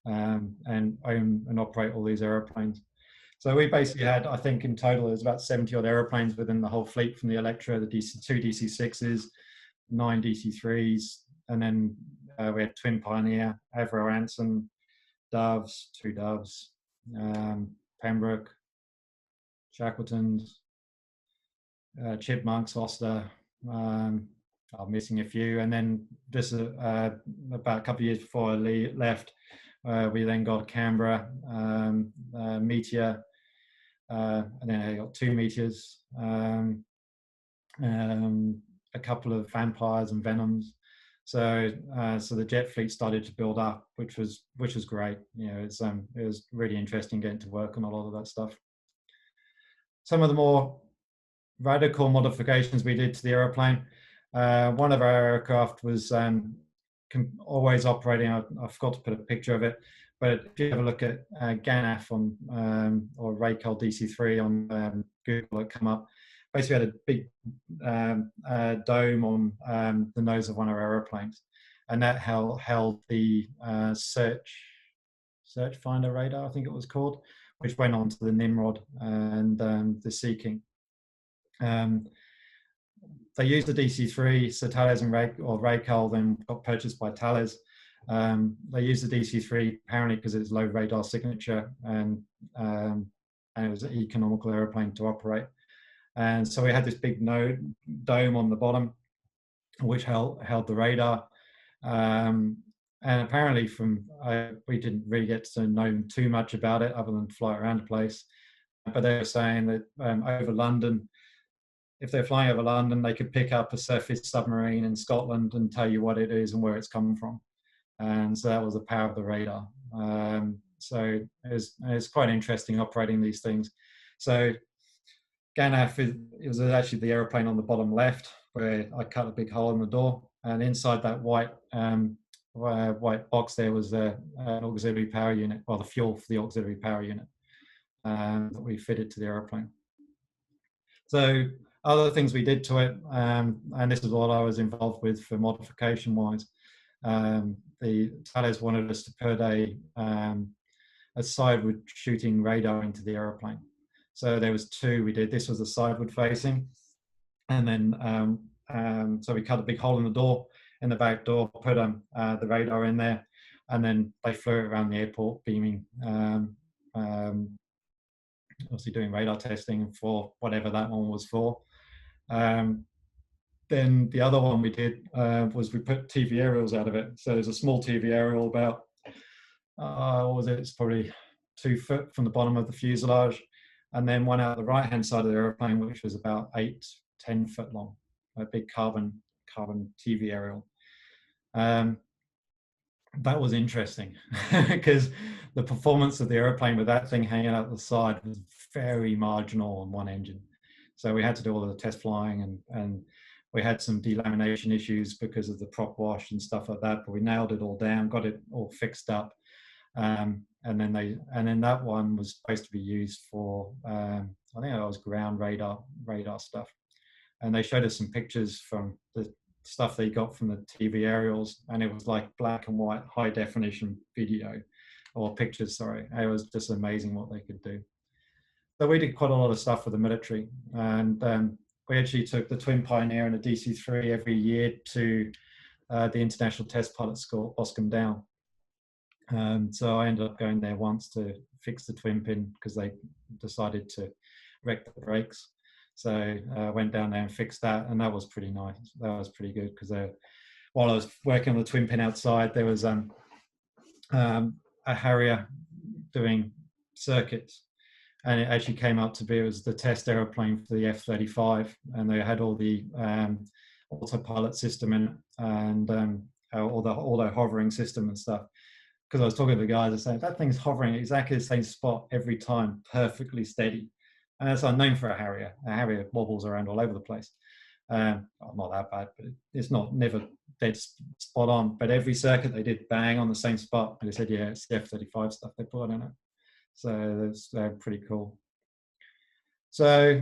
and own and operate all these aeroplanes. So we basically had, I think in total, there's about 70 odd aeroplanes within the whole fleet, from the Electra, the two DC-6s, 9 DC-3s, and then we had Twin Pioneer, Avro Anson, Doves, 2 Doves, Pembroke, Shackletons, Chipmunks, Oster. I'm missing a few. And then just about a couple of years before I left, we then got Canberra, Meteor, and then I got 2 Meteors, a couple of Vampires and Venoms. So the jet fleet started to build up, which was great. You know, it was really interesting getting to work on a lot of that stuff. Some of the more radical modifications we did to the aeroplane. One of our aircraft was always operating. I forgot to put a picture of it, but if you have a look at GANAF on or Raycal DC-3 on Google, it'll come up. Basically, we had a big dome on the nose of one of our aeroplanes, and that held the search finder radar, I think it was called, which went on to the Nimrod and the Sea King. They used the DC-3, so Thales and Raycal then got purchased by Thales. They used the DC-3 apparently because it's low radar signature and and it was an economical aeroplane to operate. And so we had this big dome on the bottom, which held the radar. And apparently we didn't really get to know too much about it other than fly around the place. But they were saying that over London, if they're flying over London, they could pick up a surface submarine in Scotland and tell you what it is and where it's come from. And so that was the power of the radar. So it's quite interesting operating these things. So Ganaf, it was actually the aeroplane on the bottom left where I cut a big hole in the door, and inside that white box there was an auxiliary power unit, well, the fuel for the auxiliary power unit that we fitted to the aeroplane. So other things we did to it, and this is what I was involved with for modification wise. The Thales wanted us to put a sideward shooting radar into the aeroplane. So there was two we did. This was the sideward facing, and then so we cut a big hole in the door, in the back door, put the radar in there, and then they flew it around the airport, beaming, obviously doing radar testing for whatever that one was for. Then the other one we did was we put TV aerials out of it. So there's a small TV aerial about, what was it? It's probably 2 foot from the bottom of the fuselage. And then one out the right-hand side of the airplane, which was about 8-10 foot long, a big carbon TV aerial. That was interesting because the performance of the airplane with that thing hanging out the side was very marginal on one engine. So we had to do all of the test flying, and we had some delamination issues because of the prop wash and stuff like that, but we nailed it all down, got it all fixed up. And then that one was supposed to be used for, I think it was ground radar stuff. And they showed us some pictures from the stuff they got from the TV aerials, and it was like black and white, high definition video or pictures, sorry. It was just amazing what they could do. So we did quite a lot of stuff for the military, and we actually took the Twin Pioneer and a DC-3 every year to the International Test Pilot School at Boscombe Down. So I ended up going there once to fix the twin pin because they decided to wreck the brakes. So I went down there and fixed that, and that was pretty nice. That was pretty good because while I was working on the twin pin outside, there was a Harrier doing circuits, and it actually came out to be, it was the test aeroplane for the F-35, and they had all the autopilot system in it, and all the hovering system and stuff. Because I was talking to the guys, I said, that thing's hovering at exactly the same spot every time, perfectly steady. And that's unknown for a Harrier. A Harrier wobbles around all over the place. Not that bad, but it's never dead spot on. But every circuit they did bang on the same spot. And they said, yeah, it's the F-35 stuff they put in it. So they're pretty cool. So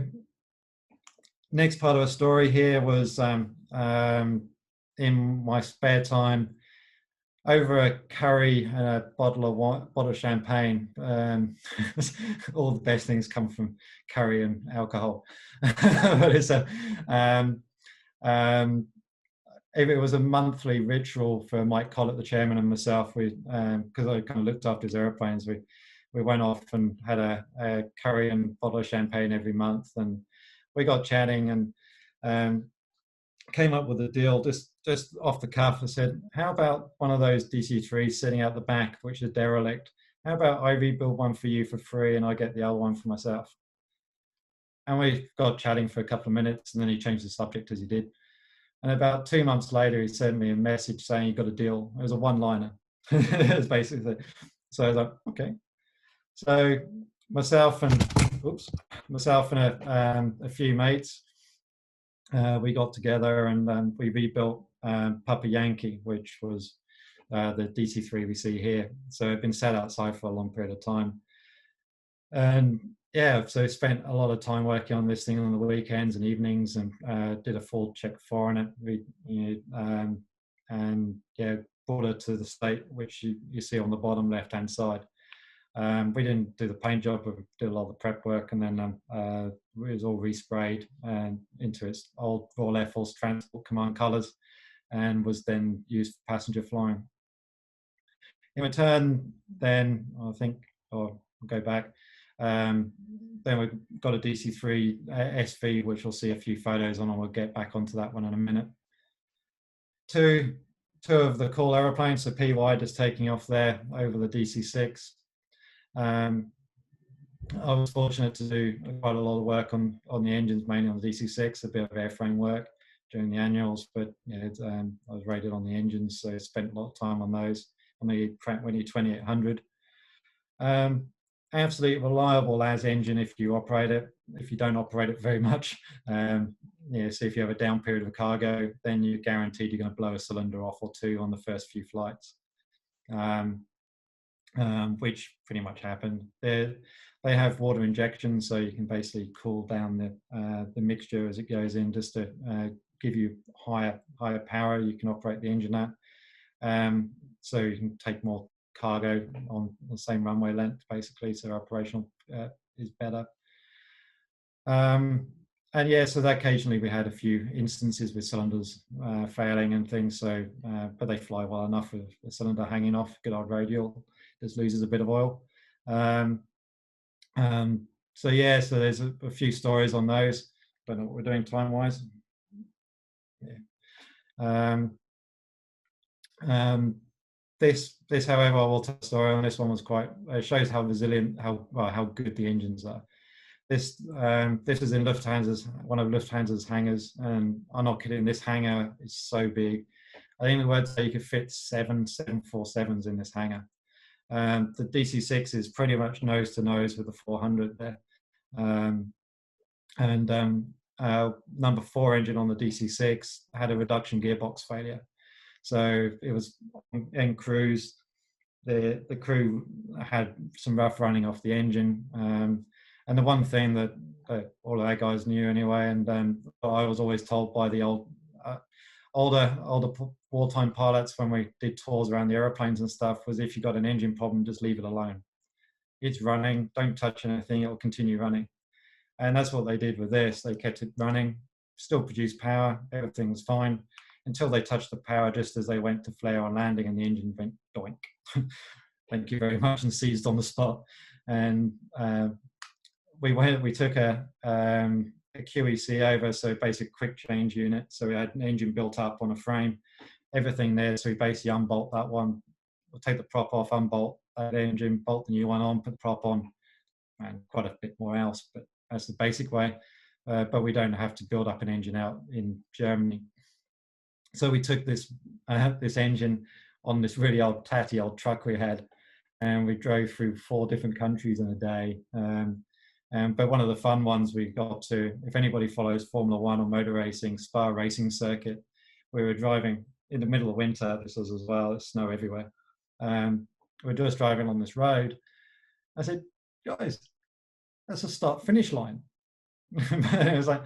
next part of our story here was in my spare time, over a curry and a bottle of champagne. All the best things come from curry and alcohol. But it's if it was a monthly ritual for Mike Collett, the chairman, and myself, because I kind of looked after his airplanes, we went off and had a curry and bottle of champagne every month, and we got chatting and came up with a deal just off the cuff. I said, how about one of those DC-3s sitting out the back, which is derelict? How about I rebuild one for you for free and I get the other one for myself? And we got chatting for a couple of minutes, and then he changed the subject as he did. And about 2 months later, he sent me a message saying he got a deal. It was a one-liner. It was basically, so I was like, okay. So myself and a few mates, we got together and we rebuilt Papa Yankee, which was the DC-3 we see here. So it'd been sat outside for a long period of time. And yeah, so I spent a lot of time working on this thing on the weekends and evenings, and did a full check for it. And yeah, brought it to the state, which you see on the bottom left-hand side. We didn't do the paint job, but we did a lot of the prep work, and then it was all resprayed into its old Royal Air Force Transport Command colours, and was then used for passenger flying. In return, then I think, or I'll go back, Then we've got a DC3 SV, which we'll see a few photos on, and we'll get back onto that one in a minute. Two of the cool aeroplanes, so PY just taking off there over the DC6. I was fortunate to do quite a lot of work on the engines, mainly on the DC6, a bit of airframe work during the annuals, but yeah, I was rated on the engines, so I spent a lot of time on those, on the Pratt & Whitney 2800. Absolutely reliable as engine if you operate it. If you don't operate it very much, yeah, so if you have a down period of cargo, then you're guaranteed you're going to blow a cylinder off or two on the first few flights, which pretty much happened. They have water injection, so you can basically cool down the mixture as it goes in, just to give you higher power you can operate the engine at. So you can take more cargo on the same runway length, basically, so operational is better. And yeah, so that occasionally we had a few instances with cylinders failing and things, so but they fly well enough with the cylinder hanging off. Good old radial just loses a bit of oil. So yeah, so there's a few stories on those. Don't know what we're doing time wise. Yeah. This, however, I will tell a story on. This one was quite. It shows how resilient, how good the engines are. This is in Lufthansa's, one of Lufthansa's hangars, and I'm not kidding. This hangar is so big. I think the word say you could fit 7 747s in this hangar. The DC6 is pretty much nose to nose with the 400 there, number 4 engine on the DC6 had a reduction gearbox failure, so it was in cruise. The crew had some rough running off the engine, and the one thing that all of our guys knew anyway, and I was always told by the older wartime pilots when we did tours around the aeroplanes and stuff, was if you got an engine problem, just leave it alone. It's running, don't touch anything, it will continue running. And that's what they did with this. They kept it running, still produced power, everything was fine, until they touched the power just as they went to flare on landing, and the engine went doink. Thank you very much, and seized on the spot. And we took a QEC over, so basic quick change unit. So we had an engine built up on a frame, everything there. So we basically unbolt that one, we'll take the prop off, unbolt that engine, bolt the new one on, put the prop on, and quite a bit more else, but that's the basic way. But we don't have to build up an engine out in Germany. So we took this engine on this really old, tatty old truck we had, and we drove through 4 different countries in a day. But one of the fun ones we got to, if anybody follows Formula 1 or motor racing, Spa racing circuit, we were driving in the middle of winter, this was as well, it's snow everywhere. We're just driving on this road. I said, guys, that's a start-finish line. It was like,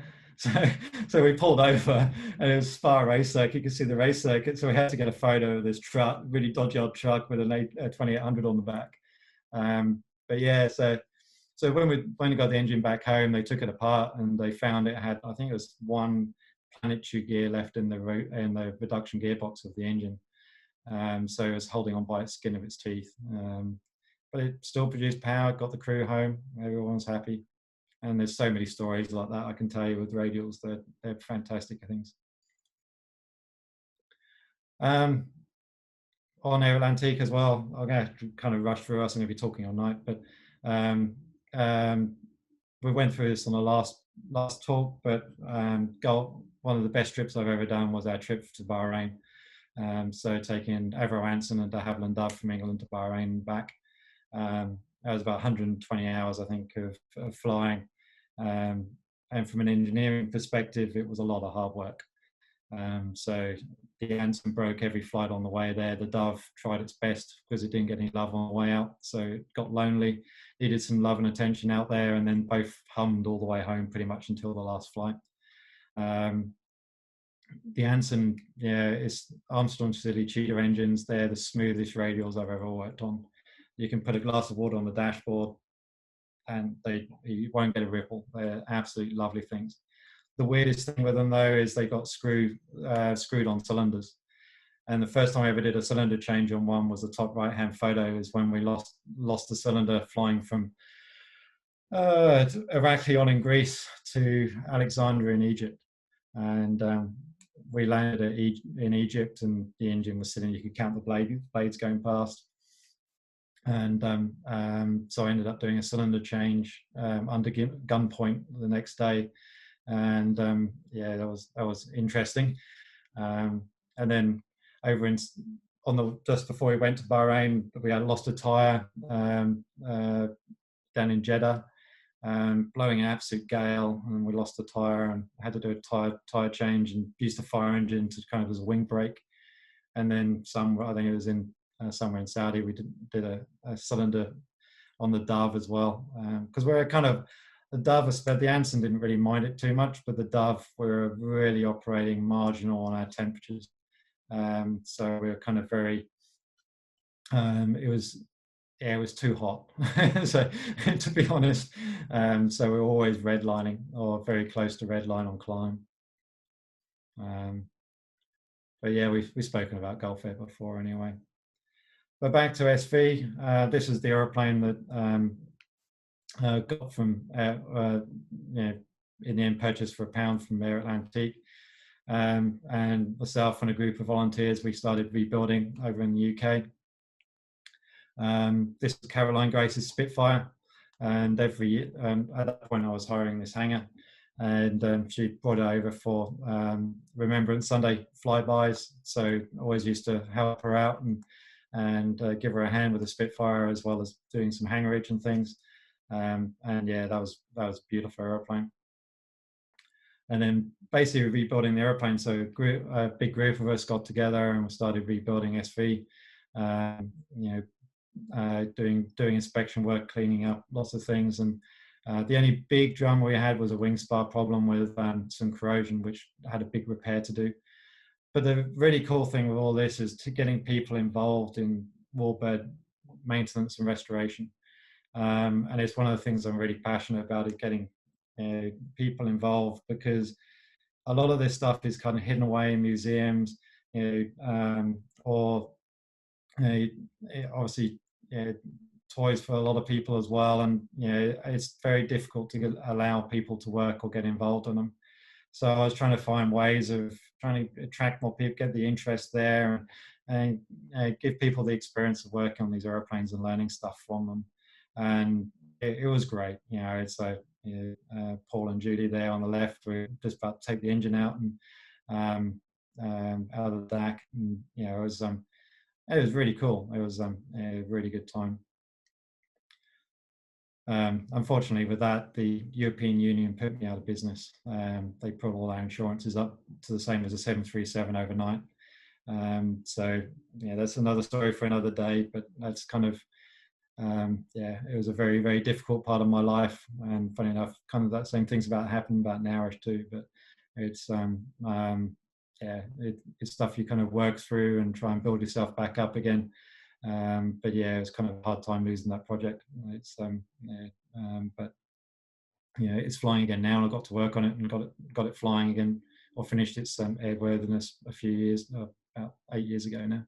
so we pulled over, and it was Spa race circuit. You could see the race circuit, so we had to get a photo of this truck, really dodgy old truck with a 2800 on the back. But yeah, so when we got the engine back home, they took it apart and they found it had, I think it was 1 planetary gear left in the reduction gearbox of the engine. So it was holding on by its skin of its teeth. But it still produced power, got the crew home, everyone was happy. And there's so many stories like that I can tell you with radials. They're fantastic things. On Aerolantique as well, I'm going to kind of rush through us. I'm going to be talking all night, but we went through this on the last talk, but one of the best trips I've ever done was our trip to Bahrain. So taking Avro Anson and de Havilland Dove from England to Bahrain and back. That was about 120 hours, I think, of flying. And from an engineering perspective, it was a lot of hard work. So the Anson broke every flight on the way there. The Dove tried its best because it didn't get any love on the way out. So it got lonely, needed some love and attention out there, and then both hummed all the way home pretty much until the last flight. The Anson, yeah, it's Armstrong Siddeley Cheetah engines. They're the smoothest radials I've ever worked on. You can put a glass of water on the dashboard and you won't get a ripple. They're absolutely lovely things. The weirdest thing with them though is they got screwed on cylinders. And the first time I ever did a cylinder change on one was the top right hand photo, is when we lost the cylinder flying from Heraklion in Greece to Alexandria in Egypt, and we landed in Egypt, and the engine was sitting. You could count the blades going past, and so I ended up doing a cylinder change under gunpoint the next day, and yeah, that was interesting. And then over just before we went to Bahrain, we had lost a tire down in Jeddah, blowing an absolute gale, and we lost the tire and had to do a tire change and used the fire engine to kind of as a wing brake. And then I think it was in somewhere in Saudi, we did a cylinder on the Dove as well, because we're kind of, the Dove, the Anson didn't really mind it too much, but the Dove, we were really operating marginal on our temperatures. So we were kind of very, it was too hot. So to be honest, so we're always redlining or very close to redline on climb. But yeah, we've spoken about Gulf Air before anyway. But back to SV, this is the aeroplane that got from, in the end purchased for £1 from Air Atlantique. And myself and a group of volunteers, we started rebuilding over in the UK. This was Caroline Grace's Spitfire, and every year, at that point I was hiring this hangar, and she brought it over for Remembrance Sunday flybys, so I always used to help her out and give her a hand with the Spitfire, as well as doing some hangarage and things. And yeah, that was a beautiful aeroplane. And then basically rebuilding the aeroplane, so a big group of us got together and we started rebuilding SV, doing inspection work, cleaning up lots of things. And the only big drama we had was a wing spar problem with some corrosion, which had a big repair to do. But the really cool thing with all this is getting people involved in Warbird maintenance and restoration. And it's one of the things I'm really passionate about, is getting people involved, because a lot of this stuff is kind of hidden away in museums, or obviously toys for a lot of people as well, and it's very difficult to allow people to work or get involved in them. So I was trying to find ways of trying to attract more people, get the interest there, and give people the experience of working on these airplanes and learning stuff from them. And it was great. It's like Paul and Judy there on the left. We're just about to take the engine out and out of the DAC, and it was really cool. It was a really good time. Unfortunately, with that, the European Union put me out of business. They put all our insurances up to the same as a 737 overnight. So that's another story for another day. But that's kind of it was a very, very difficult part of my life. And funny enough, kind of that same thing's happened about Nourish too. But it's it's stuff you kind of work through and try and build yourself back up again. But yeah, it was kind of a hard time losing that project. It's but it's flying again now, and I got to work on it and got it flying again, or finished its airworthiness a few years, about 8 years ago now.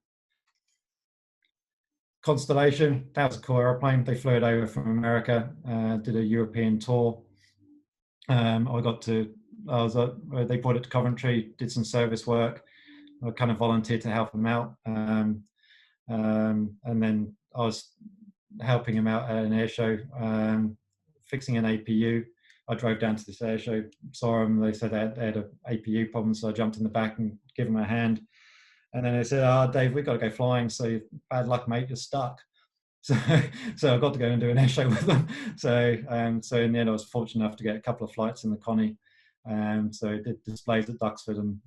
Constellation, that was a cool airplane. They flew it over from America, did a European tour. They brought it to Coventry, did some service work. I kind of volunteered to help them out. And then I was helping him out at an air show, fixing an APU. I drove down to this air show, saw them. They said they had an APU problem, so I jumped in the back and gave them a hand. And then they said, Dave, we've got to go flying. So bad luck, mate, you're stuck. So I got to go and do an air show with them. So in the end, I was fortunate enough to get a couple of flights in the Connie. So I did displays at Duxford and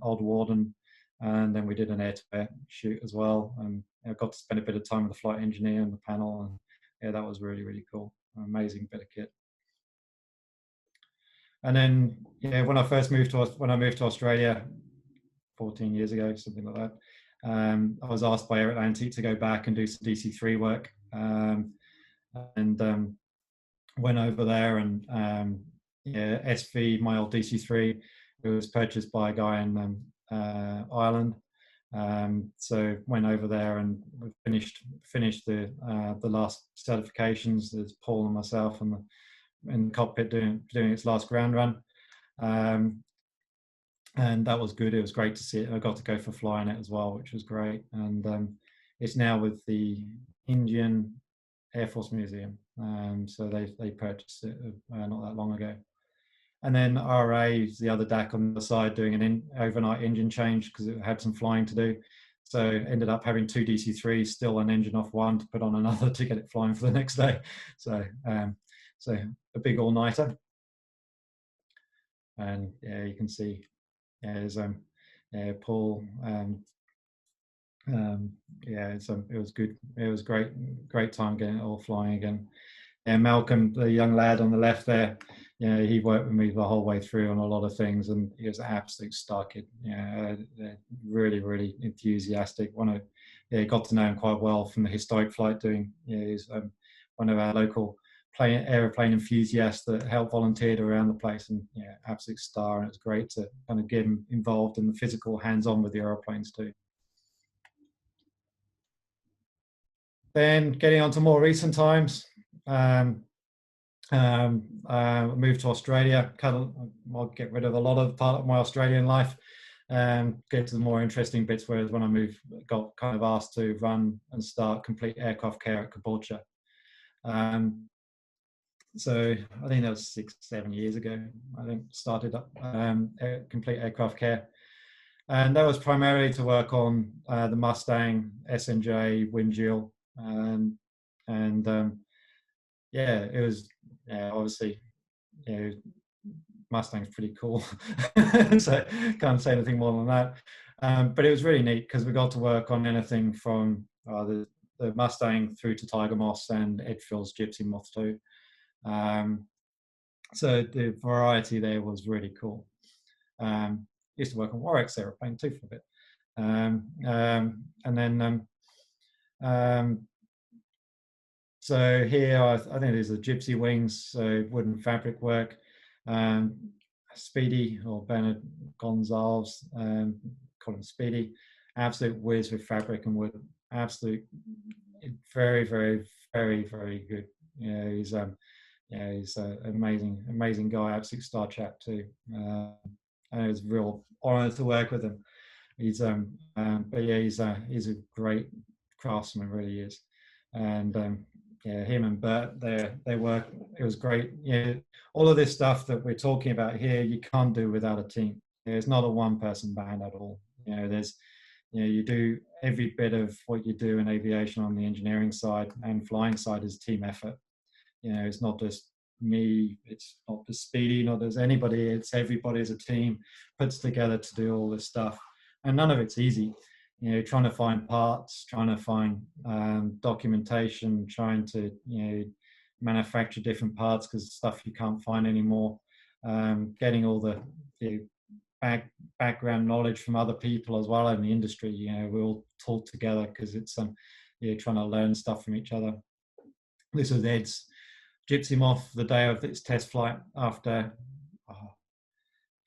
Old Warden. And then we did an air-to-air shoot as well. And I got to spend a bit of time with the flight engineer and the panel. And yeah, that was really, really cool. Amazing bit of kit. And then when I moved to Australia 14 years ago, something like that, I was asked by Air Atlantique to go back and do some DC3 work, and went over there, and SV, my old DC3, it was purchased by a guy in Ireland. So went over there and finished the last certifications. There's Paul and myself and in the cockpit doing its last ground run. And that was good. It was great to see it. I got to go for flying it as well, which was great. And it's now with the Indian Air Force Museum. So they purchased it not that long ago. And then RA is the other DAC on the side doing an overnight engine change because it had some flying to do. So ended up having 2 DC-3s, still an engine off one to put on another to get it flying for the next day. So so a big all-nighter. And yeah, you can see there's Paul. Yeah, it was good. It was great time getting it all flying again. And Malcolm, the young lad on the left there, he worked with me the whole way through on a lot of things, and he was an absolute star kid. Really, really enthusiastic. Got to know him quite well from the historic flight doing. He's one of our local aeroplane enthusiasts that helped volunteered around the place, and absolute star. And it's great to kind of get him involved in the physical, hands-on with the aeroplanes too. Then getting on to more recent times. Moved to Australia. I'll get rid of a lot of part of my Australian life. Get to the more interesting bits. Whereas when I got kind of asked to run and start complete aircraft care at Caboolture. So I think that was 6-7 years ago. I think started up complete aircraft care, and that was primarily to work on the Mustang, SNJ, Windshield, it was obviously Mustang's pretty cool, so can't say anything more than that. But it was really neat because we got to work on anything from the Mustang through to Tiger Moss and Ed Phil's Gypsy Moth too. So the variety there was really cool. Used to work on Warwick's Aeroplane too for a bit, and then. So here, I think these are Gypsy wings, so wooden fabric work. Speedy, or Bernard Gonzalez, call him Speedy, absolute whiz with fabric and wood. Absolute, very, very, very, very good. He's an amazing guy, absolute star chap too. And it was a real honor to work with him. He's he's a great craftsman, really is. And him and Bert, they work. It was great. All of this stuff that we're talking about here, you can't do without a team. It's not a one-person band at all. You do every bit of what you do in aviation on the engineering side and flying side is team effort. It's not just me. It's not just Speedy. Not just anybody. It's everybody as a team puts together to do all this stuff, and none of it's easy. Trying to find parts, trying to find documentation, trying to manufacture different parts because stuff you can't find anymore. Getting all the background knowledge from other people as well in the industry. We all talk together because it's trying to learn stuff from each other. This was Ed's Gypsy Moth the day of its test flight after.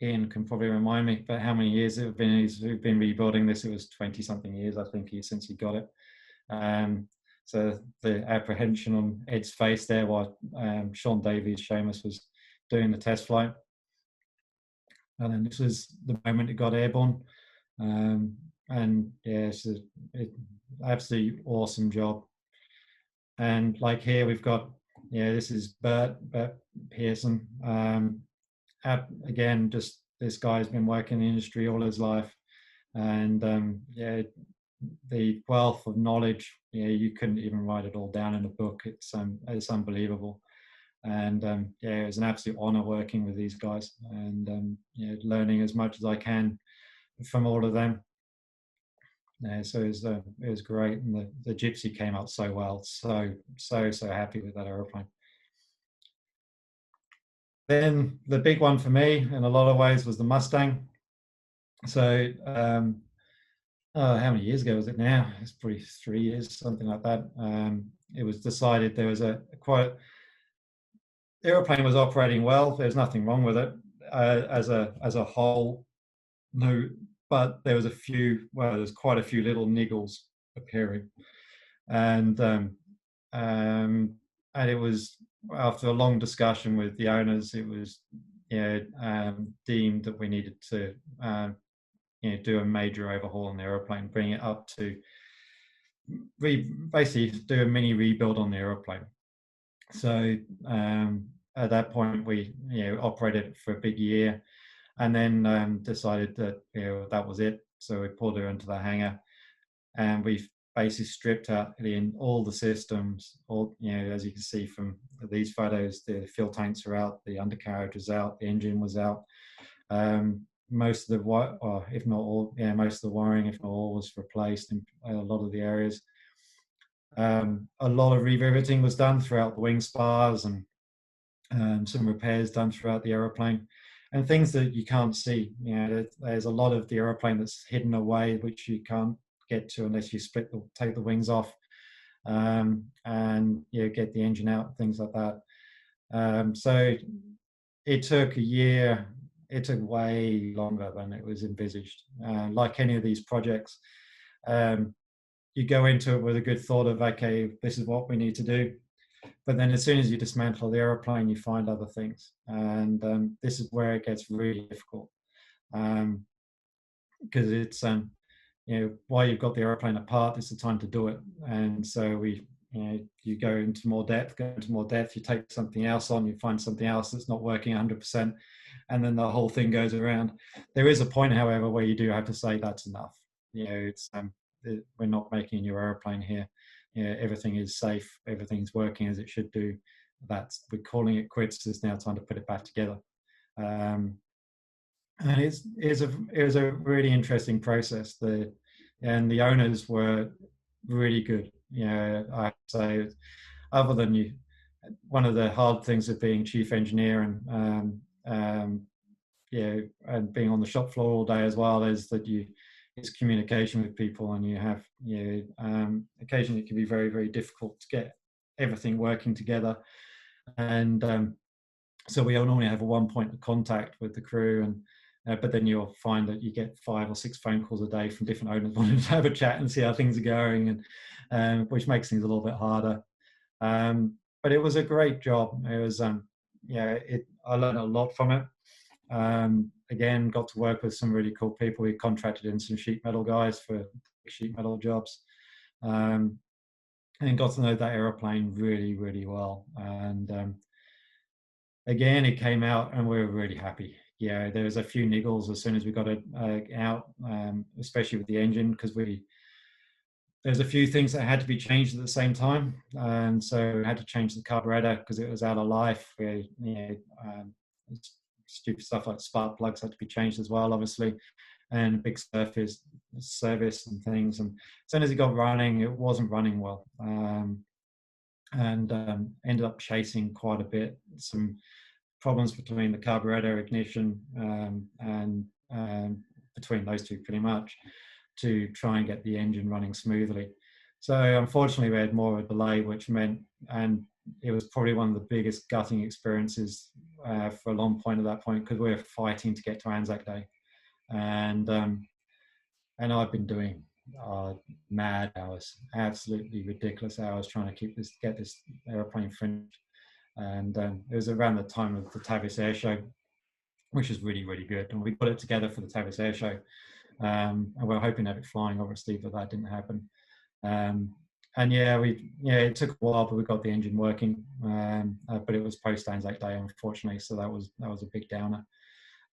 Ian can probably remind me, but how many years it have been? We've been rebuilding this. It was 20-something years, I think, since he got it. So the apprehension on Ed's face there while Sean Davies, Seamus, was doing the test flight. And then this was the moment it got airborne. It's an absolutely awesome job. And like here, we've got, this is Bert Pearson. Again, just this guy's been working in the industry all his life, and the wealth of knowledge, you couldn't even write it all down in a book. It's unbelievable, and it was an absolute honor working with these guys and learning as much as I can from all of them. So it was great, and the Gypsy came out so well. So happy with that aeroplane. Then the big one for me in a lot of ways was the Mustang. So how many years ago was it now? It's probably 3 years, something like that. It was decided there was the aeroplane was operating well. There's nothing wrong with it as a whole. No, but there was there's quite a few little niggles appearing, and it was after a long discussion with the owners, it was deemed that we needed to do a major overhaul on the aeroplane, bring it up to basically do a mini rebuild on the aeroplane. So at that point, we operated for a big year, and then decided that that was it. So we pulled her into the hangar, and we've basically stripped out all the systems. All as you can see from these photos, the fuel tanks are out, the undercarriage is out, the engine was out. Most of the if not all, most of the wiring, if not all, was replaced in a lot of the areas. A lot of re-riveting was done throughout the wing spars, and some repairs done throughout the aeroplane, and things that you can't see. There's a lot of the aeroplane that's hidden away, which you can't get to unless you take the wings off, and get the engine out, things like that. So it took a year. It took way longer than it was envisaged. Like any of these projects, you go into it with a good thought of, okay, this is what we need to do. But then as soon as you dismantle the aeroplane, you find other things. And this is where it gets really difficult. Because it's, while you've got the aeroplane apart, it's the time to do it. And so you go into more depth, you take something else on, you find something else that's not working 100%, and then the whole thing goes around. There is a point, however, where you do have to say that's enough. It's we're not making a new aeroplane here. Everything is safe, everything's working as it should do. We're calling it quits. It's now time to put it back together. And it was a really interesting process. And the owners were really good. I have to say, other than one of the hard things of being chief engineer and being on the shop floor all day as well, is that it's communication with people, and you have occasionally it can be very, very difficult to get everything working together. And so we normally have a one point of contact with the crew, and but then you'll find that you get 5 or 6 phone calls a day from different owners wanting to have a chat and see how things are going, and which makes things a little bit harder. But it was a great job. It was I learned a lot from it. Again, got to work with some really cool people. We contracted in some sheet metal guys for sheet metal jobs, and got to know that aeroplane really, really well. And again, it came out, and we were really happy. There was a few niggles as soon as we got it out, especially with the engine, because there's a few things that had to be changed at the same time, and so we had to change the carburetor because it was out of life. Stupid stuff like spark plugs had to be changed as well, obviously, and big surface service and things. And as soon as it got running, it wasn't running well, and ended up chasing quite a bit. Some problems between the carburetor, ignition, and between those two, pretty much, to try and get the engine running smoothly. So unfortunately, we had more of a delay, which meant, and it was probably one of the biggest gutting experiences for a long point at that point, because we were fighting to get to Anzac Day, and I've been doing mad hours, absolutely ridiculous hours, trying to get this aeroplane finished. And it was around the time of the Tavis Air Show, which was really, really good, and we put it together for the Tavis Air Show, and we were hoping to have it flying, obviously, but that didn't happen. And it took a while, but we got the engine working. But it was post Anzac Day, unfortunately, so that was a big downer.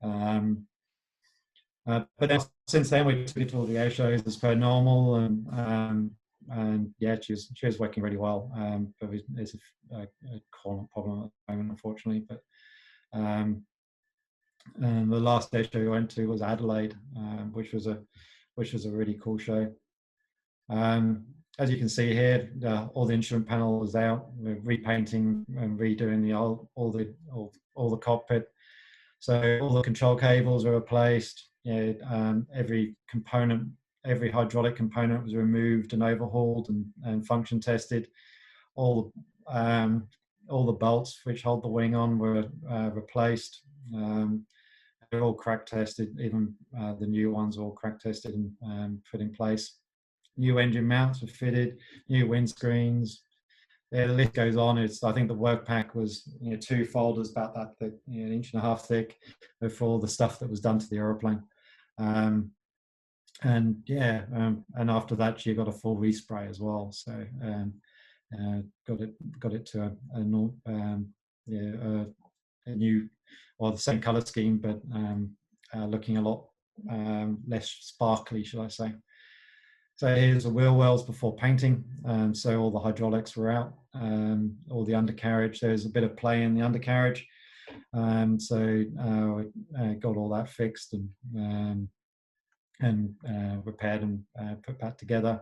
But then, since then, we took it to all the air shows as per normal, and she was working really well. But there's a coolant problem at the moment, unfortunately. But and the last air show we went to was Adelaide, which was a really cool show. As you can see here, all the instrument panel is out. We're repainting and redoing all the cockpit. So all the control cables were replaced. Every hydraulic component was removed and overhauled and function tested. All the bolts which hold the wing on were replaced. They're all crack tested. Even the new ones were all crack tested and put in place. New engine mounts were fitted, new windscreens, the list goes on. I think the work pack was 2 folders about that thick, an 1.5 inches thick, for all the stuff that was done to the aeroplane. And after that you got a full respray as well. So got it to a new, or the same color scheme, but looking a lot less sparkly, shall I say. So here's the wheel wells before painting. So all the hydraulics were out, all the undercarriage. There's a bit of play in the undercarriage. So got all that fixed and repaired and put back together.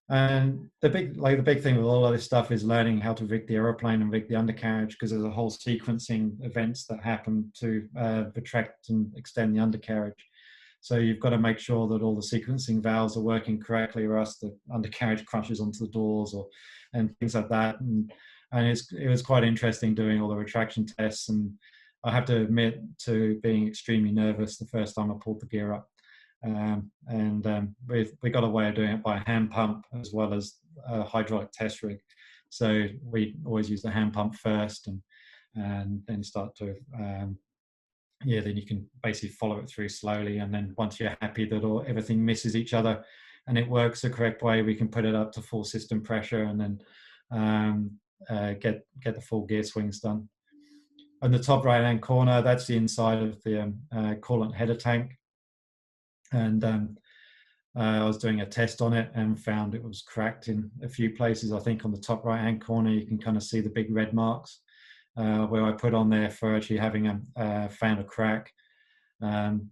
And the big thing with all of this stuff is learning how to rig the aeroplane and rig the undercarriage, because there's a whole sequencing events that happen to retract and extend the undercarriage. So you've got to make sure that all the sequencing valves are working correctly, or else the undercarriage crushes onto the doors and things like that. And it was quite interesting doing all the retraction tests. And I have to admit to being extremely nervous the first time I pulled the gear up. We got a way of doing it by a hand pump as well as a hydraulic test rig. So we always use the hand pump first, and then start to then you can basically follow it through slowly, and then once you're happy that everything misses each other and it works the correct way, we can put it up to full system pressure, and then get the full gear swings done. On the top right hand corner, that's the inside of the coolant header tank. And I was doing a test on it and found it was cracked in a few places. I think on the top right hand corner you can kind of see the big red marks where I put on there for actually having found a crack. And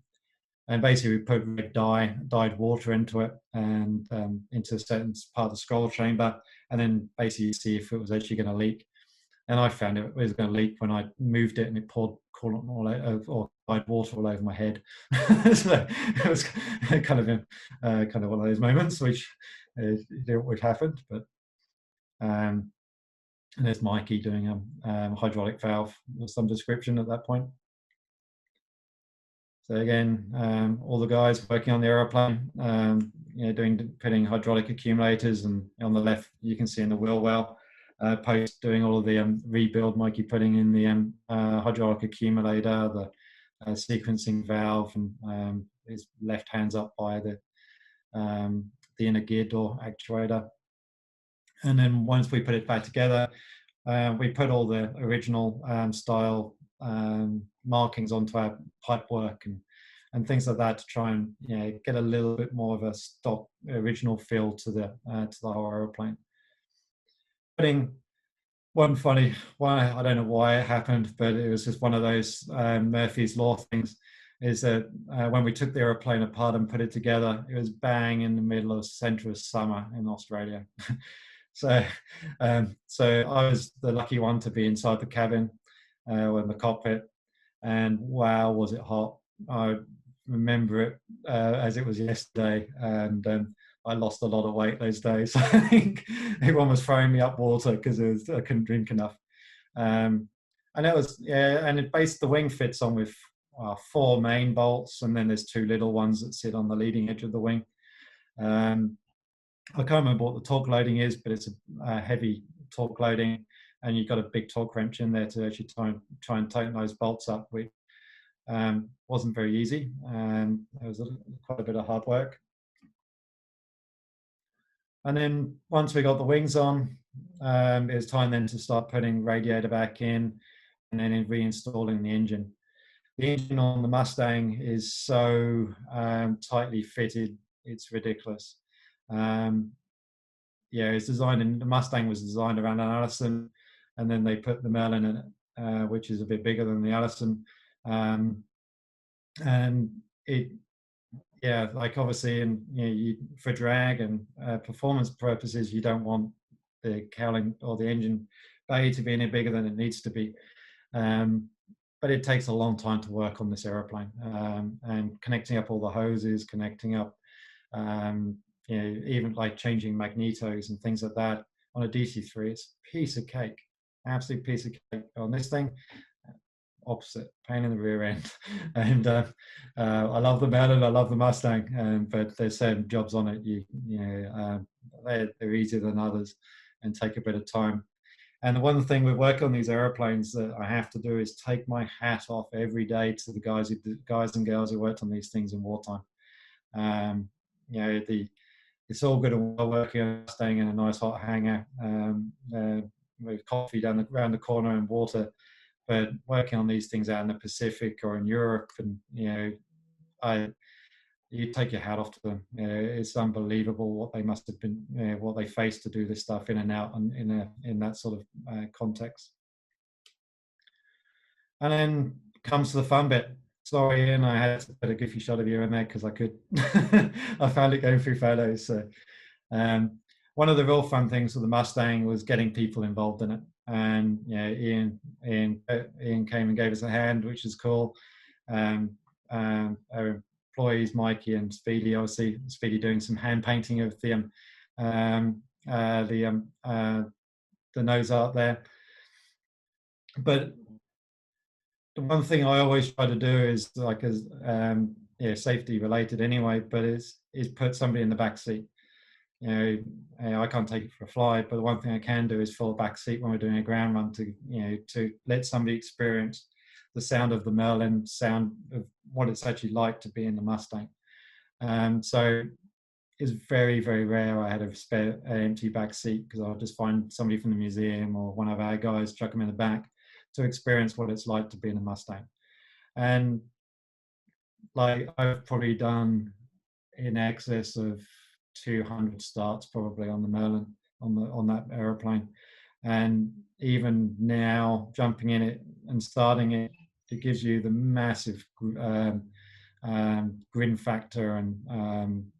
basically we put red dyed water into it, and into a certain part of the scroll chamber, and then basically see if it was actually going to leak. And I found it was going to leak when I moved it, and it poured coolant all over, or dyed water all over my head. So it was kind of one of those moments which which happened. But and there's Mikey doing a hydraulic valve of some description at that point. So again, all the guys working on the aeroplane, putting hydraulic accumulators, and on the left you can see in the wheel well. Post doing all of the rebuild, Mikey putting in the hydraulic accumulator, the sequencing valve, and his left hand's up by the inner gear door actuator. And then once we put it back together, we put all the original style markings onto our pipework and things like that to try and get a little bit more of a stock original feel to the whole aeroplane. One funny one, I don't know why it happened, but it was just one of those Murphy's Law things, is that when we took the aeroplane apart and put it together, it was bang in the middle of center of summer in Australia. So I was the lucky one to be inside the cabin or in the cockpit, and wow, was it hot. I remember it as it was yesterday, and I lost a lot of weight those days. I think everyone was throwing me up water because I couldn't drink enough. And it was, and the wing fits on with 4 main bolts, and then there's 2 little ones that sit on the leading edge of the wing. I can't remember what the torque loading is, but it's a heavy torque loading, and you've got a big torque wrench in there to actually try and tighten those bolts up, which wasn't very easy. It was quite a bit of hard work. And then once we got the wings on, it was time then to start putting radiator back in, and then reinstalling the engine. The engine on the Mustang is so tightly fitted, it's ridiculous. It's designed, and the Mustang was designed around an Allison, and then they put the Merlin in it, which is a bit bigger than the Allison. And it, like obviously, for drag and performance purposes, you don't want the cowling or the engine bay to be any bigger than it needs to be. But it takes a long time to work on this aeroplane, and connecting up all the hoses, connecting up, even like changing magnetos and things like that on a DC-3, it's a piece of cake, absolute piece of cake. On this thing, opposite, pain in the rear end. And I love the Merlin, I love the Mustang, but there's certain jobs on it they're easier than others. and take a bit of time. And the one thing we work on these aeroplanes that I have to do is take my hat off every day to the guys and girls who worked on these things in wartime. You know, it's all good and well working on staying in a nice hot hangar with coffee around the corner and water, but working on these things out in the Pacific or in Europe, and you know, you take your hat off to them. It's unbelievable what they must have been, what they faced to do this stuff in and out, and in that sort of context. And then comes to the fun bit. Sorry, Ian, I had to put a goofy shot of you in there because I could. I found it going through photos. So, one of the real fun things with the Mustang was getting people involved in it. And you know, Ian came and gave us a hand, which is cool. Our employees, Mikey and Speedy, obviously Speedy doing some hand painting of the nose art there. But the one thing I always try to do is like safety related anyway, but is put somebody in the back seat. You know, I can't take it for a fly, but the one thing I can do is fill a back seat when we're doing a ground run to let somebody experience the sound of the Merlin, sound of what it's actually like to be in the Mustang. So it's very, very rare I had a spare empty back seat, because I'll just find somebody from the museum or one of our guys, chuck them in the back to experience what it's like to be in a Mustang. And like I've probably done in excess of 200 starts probably on the Merlin, on that aeroplane. And even now, jumping in it and starting it, it gives you the massive grin factor, and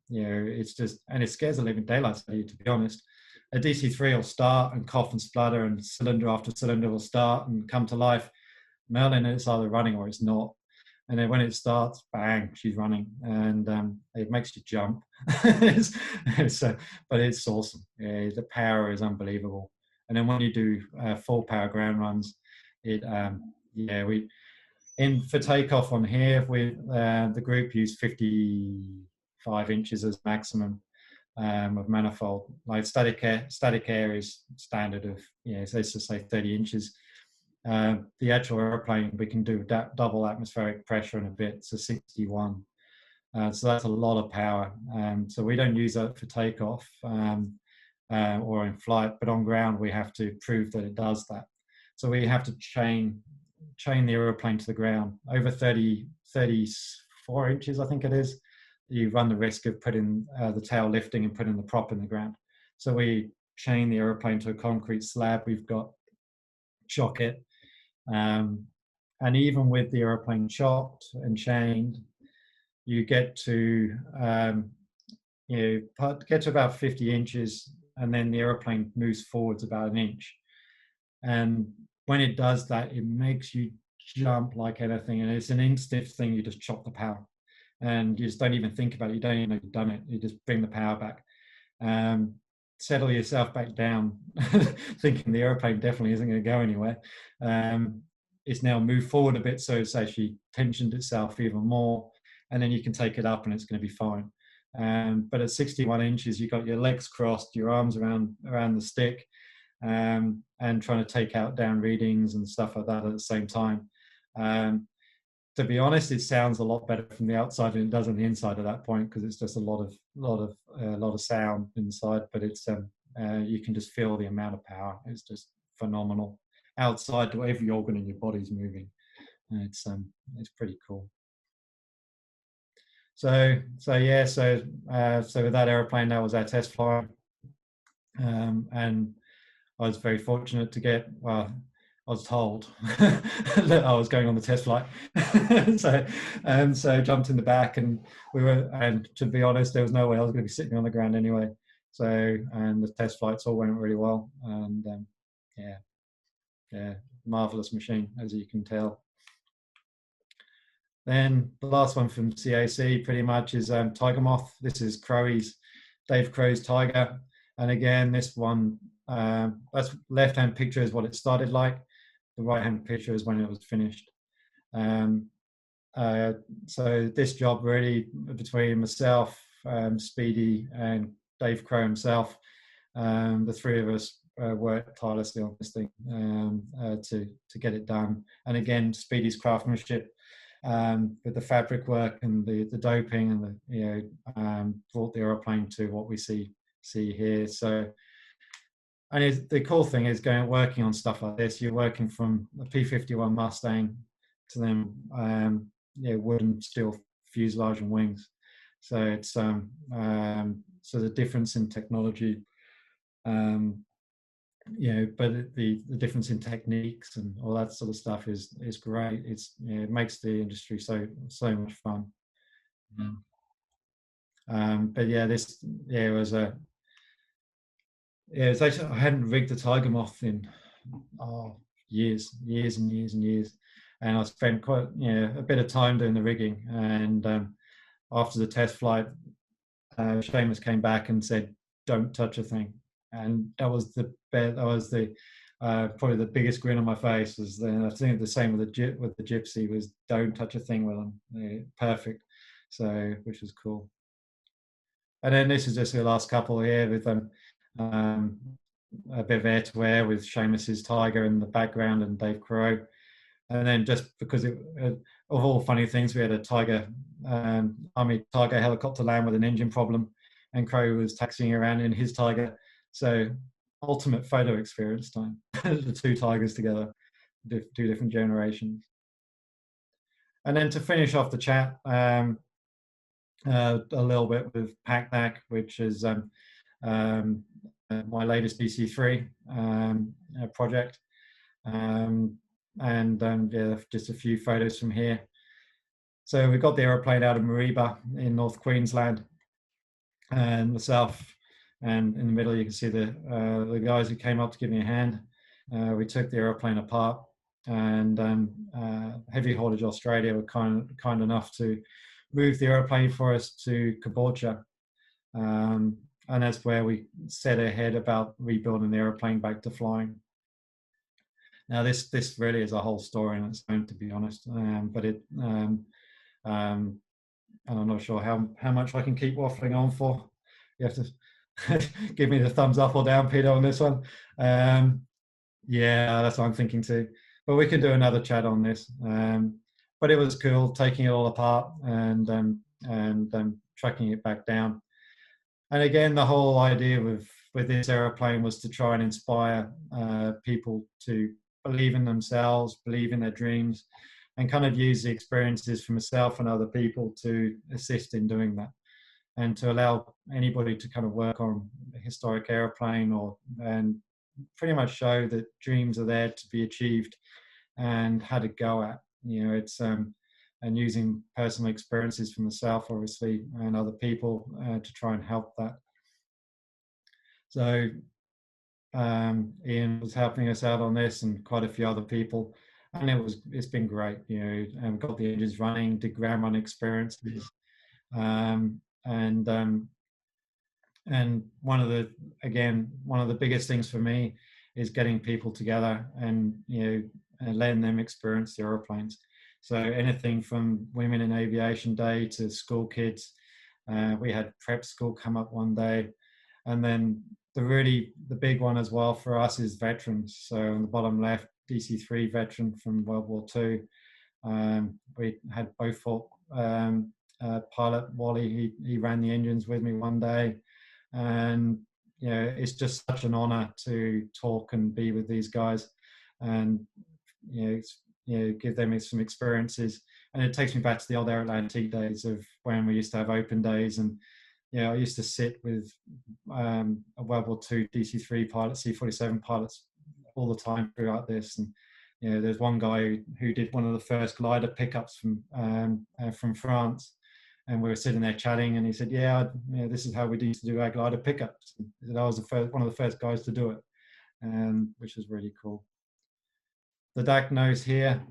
you know, it's just, and it scares the living daylights out of you, to be honest. A DC-3 will start and cough and splutter, and cylinder after cylinder will start and come to life. Merlin, it's either running or it's not. And then when it starts, bang, she's running, and it makes you jump. But it's awesome. Yeah, the power is unbelievable. And then when you do full power ground runs, for takeoff on here, the group used 55 inches as maximum of manifold. Like static air is standard of, so let's just say 30 inches. The actual aeroplane, we can do double atmospheric pressure in a bit, so 61. So that's a lot of power. So we don't use that for takeoff or in flight, but on ground we have to prove that it does that. So we have to chain the aeroplane to the ground over 34 inches, I think it is. You run the risk of putting the tail lifting and putting the prop in the ground. So we chain the aeroplane to a concrete slab. We've got chock it. And even with the aeroplane chocked and chained, you get to get to about 50 inches, and then the aeroplane moves forwards about an inch. And when it does that, it makes you jump like anything, and it's an instant thing. You just chop the power, and you just don't even think about it. You don't even know you've done it. You just bring the power back. Settle yourself back down, thinking the aeroplane definitely isn't going to go anywhere. It's now moved forward a bit, so it's actually tensioned itself even more, and then you can take it up and it's going to be fine. But at 61 inches, you've got your legs crossed, your arms around the stick, and trying to take out down readings and stuff like that at the same time. To be honest, it sounds a lot better from the outside than it does on the inside at that point, because it's just a lot of sound inside. But it's you can just feel the amount of power. It's just phenomenal. Outside, to every organ in your body's moving. It's pretty cool. So with that aeroplane, that was our test flight, and I was very fortunate to get, well, I was told that I was going on the test flight. So jumped in the back, and to be honest, there was no way I was going to be sitting on the ground anyway. So, and the test flights all went really well, and marvelous machine, as you can tell. Then the last one from CAC pretty much is Tiger Moth. This is Dave Crow's Tiger. And again, this one, that's left-hand picture is what it started like. The right-hand picture is when it was finished. So this job really, between myself, Speedy, and Dave Crow himself, the three of us worked tirelessly on this thing to get it done. And again, Speedy's craftsmanship with the fabric work and the doping and the brought the aeroplane to what we see here. So, and the cool thing is working on stuff like this. You're working from a P-51 Mustang to them wood and steel fuselage and wings. So it's so the difference in technology, but the difference in techniques and all that sort of stuff is great. It makes the industry so much fun. But yeah, it was actually, I hadn't rigged the Tiger Moth in years and years, and I spent quite a bit of time doing the rigging. And after the test flight, Seamus came back and said, "Don't touch a thing," and that was probably the biggest grin on my face. Was I think the same with the Gypsy was, "Don't touch a thing with them." Perfect. So, which was cool. And then this is just the last couple here with them. A bit of air-to-air with Seamus's Tiger in the background and Dave Crowe. And then just because of all funny things, we had a Army Tiger helicopter land with an engine problem, and Crowe was taxiing around in his Tiger. So ultimate photo experience time. The two Tigers together, two different generations. And then to finish off the chat, a little bit with PACNAC, which is my latest DC3 project, and just a few photos from here. So we got the aeroplane out of Mariba in North Queensland, and myself, and in the middle you can see the guys who came up to give me a hand. We took the aeroplane apart, and Heavy Haulage Australia were kind enough to move the aeroplane for us to Caboolture. And that's where we set ahead about rebuilding the aeroplane back to flying. Now, this really is a whole story on its own, to be honest. But and I'm not sure how much I can keep waffling on for. You have to give me the thumbs up or down, Peter, on this one. Yeah, that's what I'm thinking too. But we can do another chat on this. But it was cool taking it all apart and tracking it back down. And again, the whole idea with this aeroplane was to try and inspire people to believe in themselves, believe in their dreams, and kind of use the experiences for myself and other people to assist in doing that, and to allow anybody to kind of work on a historic aeroplane and pretty much show that dreams are there to be achieved and how to go at. It's and using personal experiences for myself, obviously, and other people to try and help that. So Ian was helping us out on this, and quite a few other people, and it's been great. And got the engines running, did ground run experiences, and one of the biggest things for me is getting people together and letting them experience the aeroplanes. So anything from Women in Aviation Day to school kids. We had prep school come up one day. And then the big one as well for us is veterans. So on the bottom left, DC3 veteran from World War II. We had Beaufort pilot Wally. He ran the engines with me one day. And it's just such an honor to talk and be with these guys and give them some experiences. And it takes me back to the old Aeroplane days of when we used to have open days. And I used to sit with a World War II DC3 pilot, C-47 pilots all the time throughout this. And there's one guy who did one of the first glider pickups from France, and we were sitting there chatting, and he said, this is how we used to do our glider pickups. And I was one of the first guys to do it, which was really cool. The DAC nose here,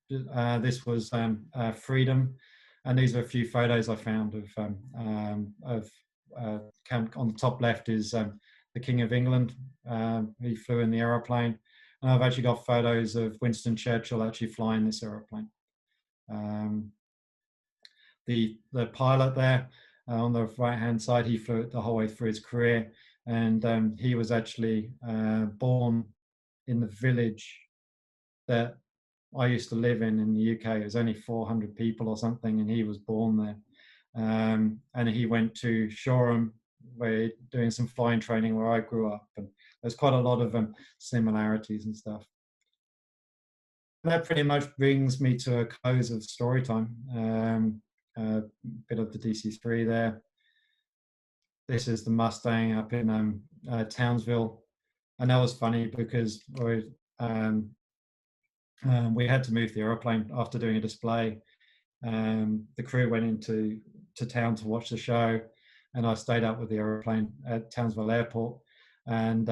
this was Freedom, and these are a few photos I found of on the top left is the King of England. He flew in the aeroplane, and I've actually got photos of Winston Churchill actually flying this aeroplane. The pilot there on the right hand side, he flew it the whole way through his career. and he was actually born in the village that I used to live in the UK. It was only 400 people or something, and he was born there. And he went to Shoreham, where doing some flying training where I grew up, and there's quite a lot of similarities and stuff. That pretty much brings me to a close of story time. A bit of the DC-3 there. This is the Mustang up in Townsville, and that was funny because we had to move the aeroplane after doing a display. The crew went into town to watch the show, and I stayed up with the aeroplane at Townsville Airport, and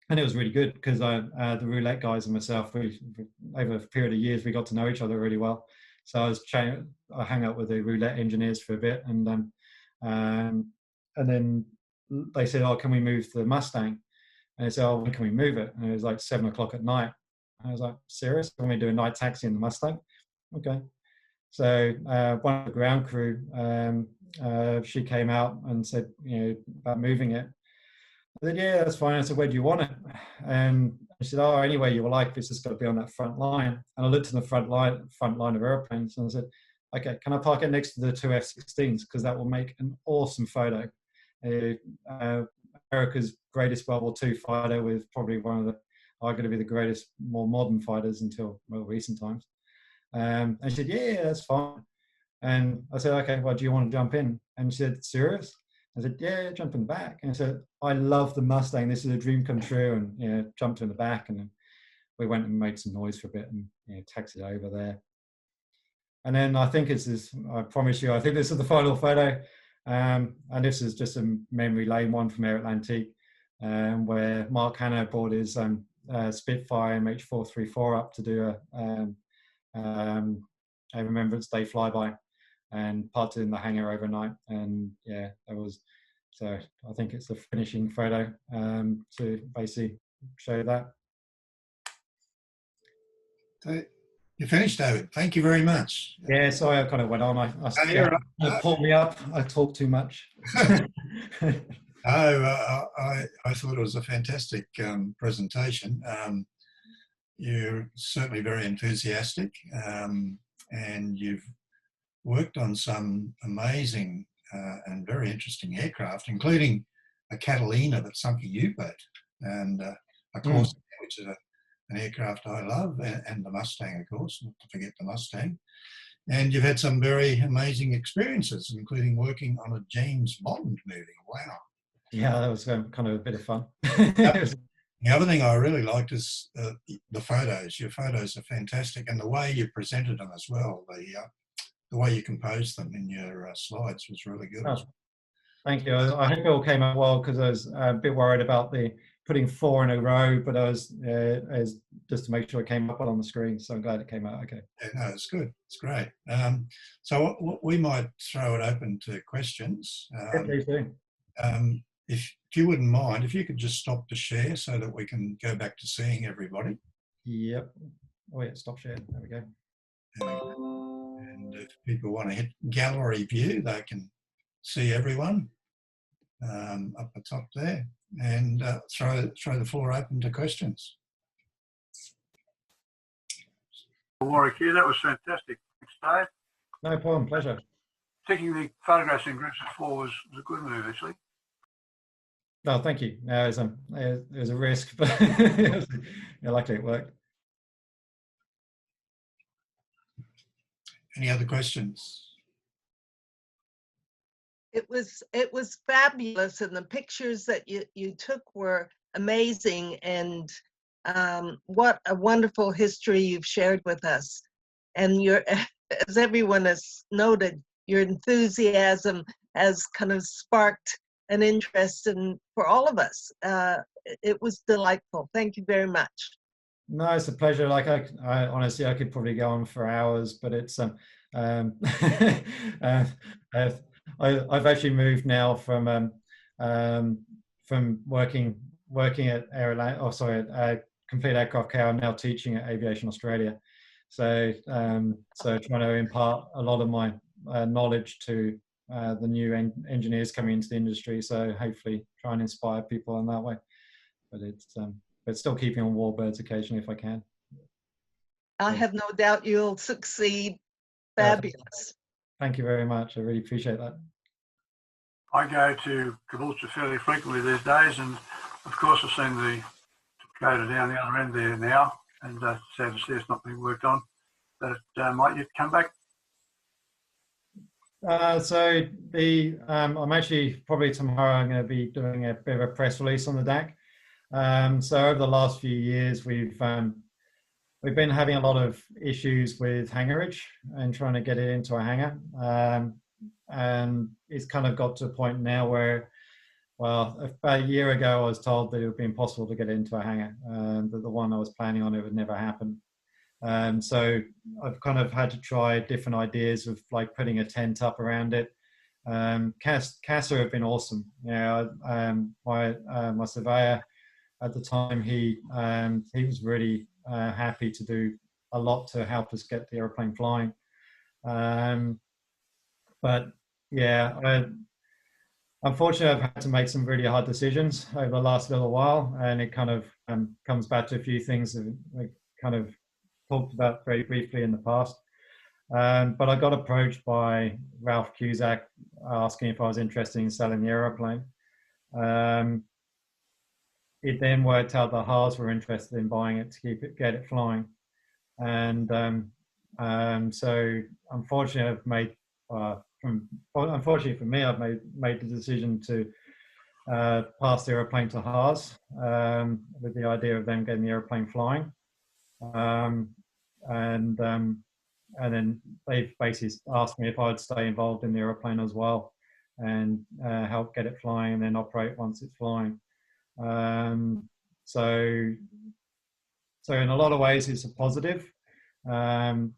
it was really good because the roulette guys and myself, over a period of years, we got to know each other really well. So I hung out with the roulette engineers for a bit, and then they said, "Oh, can we move the Mustang?" And they said, "Oh, when can we move it?" And it was like 7 o'clock at night. I was like, "Serious? Can we do a night taxi in the Mustang?" Okay. So one of the ground crew, she came out and said, about moving it. I said, "Yeah, that's fine." I said, "Where do you want it?" And she said, "Oh, anyway you like, this has got to be on that front line." And I looked at the front line of airplanes, and I said, "Okay, can I park it next to the two F-16s? Because that will make an awesome photo." America's greatest World War II fighter with probably one of the, arguably the greatest, more modern fighters until more recent times. And she said, "Yeah, that's fine." And I said, "Okay, well, do you want to jump in?" And she said, "Serious?" I said, "Yeah, jump in the back." And I said, "I love the Mustang. This is a dream come true." And jumped in the back, and then we went and made some noise for a bit, and taxied over there. And then I think it's this. I promise you, I think this is the final photo, and this is just a memory lane one from Air Atlantique, where Mark Hanna brought his Spitfire MH434 up to do a Remembrance Day flyby, and parked it in the hangar overnight. And yeah, that was, so I think it's the finishing photo to basically show that. So you finished, David. Thank you very much. Yeah, sorry, I kind of went on. I pulled me up. I talked too much. I thought it was a fantastic presentation. You're certainly very enthusiastic, and you've worked on some amazing and very interesting aircraft, including a Catalina that sunk a U-boat, and of course, which is an aircraft I love, and the Mustang, of course, not to forget the Mustang. And you've had some very amazing experiences, including working on a James Bond movie. Wow. Yeah, that was kind of a bit of fun. The other thing I really liked is the photos. Your photos are fantastic, and the way you presented them as well. The way you composed them in your slides was really good. Oh, thank you. I hope it all came out well, because I was a bit worried about the putting 4 in a row, but I was just to make sure it came up well on the screen. So I'm glad it came out okay. Yeah, no, it's good. It's great. So we might throw it open to questions. Please do. If you wouldn't mind, if you could just stop the share so that we can go back to seeing everybody. Yep. Oh yeah, stop sharing. There we go. And if people want to hit gallery view, they can see everyone up the top there, and throw the floor open to questions. Warwick here, that was fantastic. Thanks, Dave. No problem, pleasure. Taking the photographs in groups of 4 was a good move, actually. No, thank you. It was a risk, but luckily it worked. Any other questions? It was fabulous, and the pictures that you took were amazing, and what a wonderful history you've shared with us. And as everyone has noted, your enthusiasm has kind of sparked an interest for all of us. It was delightful. Thank you very much. No, it's a pleasure. Like I honestly, I could probably go on for hours, but it's I've actually moved now from working at at Complete Aircraft Care. I'm now teaching at Aviation Australia. So trying to impart a lot of my knowledge to the new engineers coming into the industry. So hopefully try and inspire people in that way. But it's still keeping on Warbirds occasionally if I can. I have no doubt you'll succeed. Fabulous. Thank you very much. I really appreciate that. I go to Caboolture fairly frequently these days, and of course I've seen the Dakota down the other end there now, and sad to see it's not being worked on. But might you come back? So I'm actually probably tomorrow I'm going to be doing a bit of a press release on the DAC. So over the last few years we've been having a lot of issues with hangarage and trying to get it into a hangar. And it's kind of got to a point now where, well, about a year ago I was told that it would be impossible to get it into a hangar, that the one I was planning on, it would never happen. So I've kind of had to try different ideas of like putting a tent up around it. CASA have been awesome. You know, my surveyor at the time, he was really happy to do a lot to help us get the aeroplane flying. But yeah, unfortunately, I've had to make some really hard decisions over the last little while, and it kind of comes back to a few things that we kind of talked about very briefly in the past. But I got approached by Ralph Cusack asking if I was interested in selling the aeroplane. It then worked out that Haas were interested in buying it to get it flying. And so unfortunately, unfortunately for me, I've made the decision to pass the aeroplane to Haas with the idea of them getting the aeroplane flying. And then they've basically asked me if I'd stay involved in the aeroplane as well and help get it flying and then operate once it's flying. So in a lot of ways it's a positive. And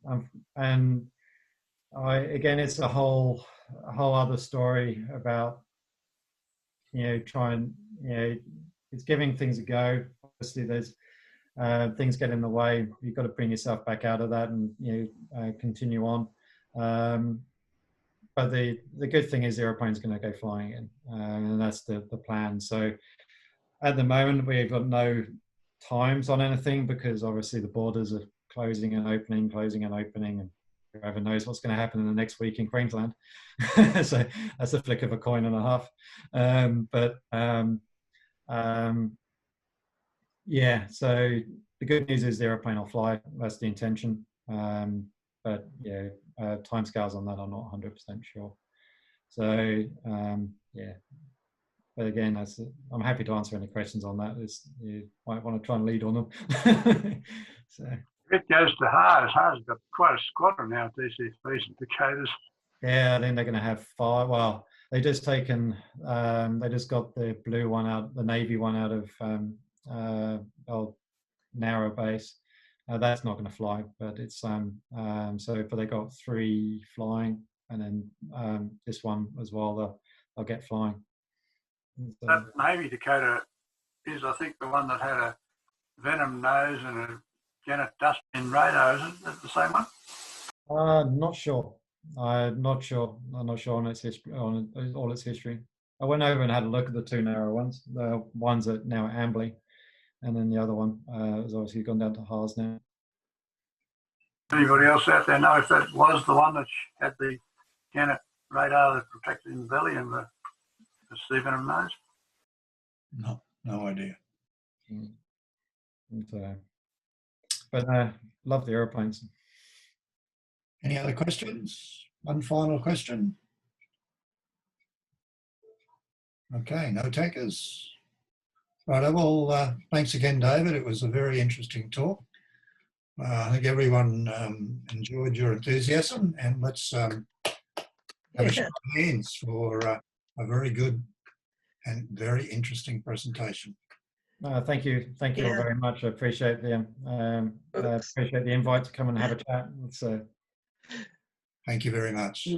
again, it's a whole other story about, you know, it's giving things a go. Obviously there's things get in the way. You've got to bring yourself back out of that and, you know, continue on. But the good thing is the aeroplane's going to go flying in, and that's the plan. So at the moment we've got no times on anything because obviously the borders are closing and opening, and whoever knows what's going to happen in the next week in Queensland. So that's a flick of a coin and a half. Yeah, so the good news is the aeroplane will fly. That's the intention. But yeah, timescales on that I'm not 100% sure. So yeah, but again, I'm happy to answer any questions on that. You might want to try and lead on them. So It goes to Haas. Haas has got quite a squadron now of DCFs and Dakotas. Yeah, I think they're going to have 5. Well, they just got the blue one out, the navy one out of old narrow base. That's not going to fly, but it's but they got 3 flying, and then this one as well. They'll get flying. So, that Navy Dakota is, I think, the one that had a Venom nose and a Janet Dustbin radar. Isn't that the same one? Not sure. I'm not sure on its history, on all its history. I went over and had a look at the 2 narrow ones. The ones that now at Ambley, and then the other one has obviously gone down to Haas now. Anybody else out there know if that was the one that had the Janet radar that protected in the belly and the Venom nose? No idea. But love the aeroplanes. Any other questions? One final question. Okay, no takers. Right, well, thanks again, David. It was a very interesting talk. I think everyone enjoyed your enthusiasm, and let's have a show of hands for a very good and very interesting presentation. Thank you all very much. I appreciate the invite to come and have a chat. Thank you very much.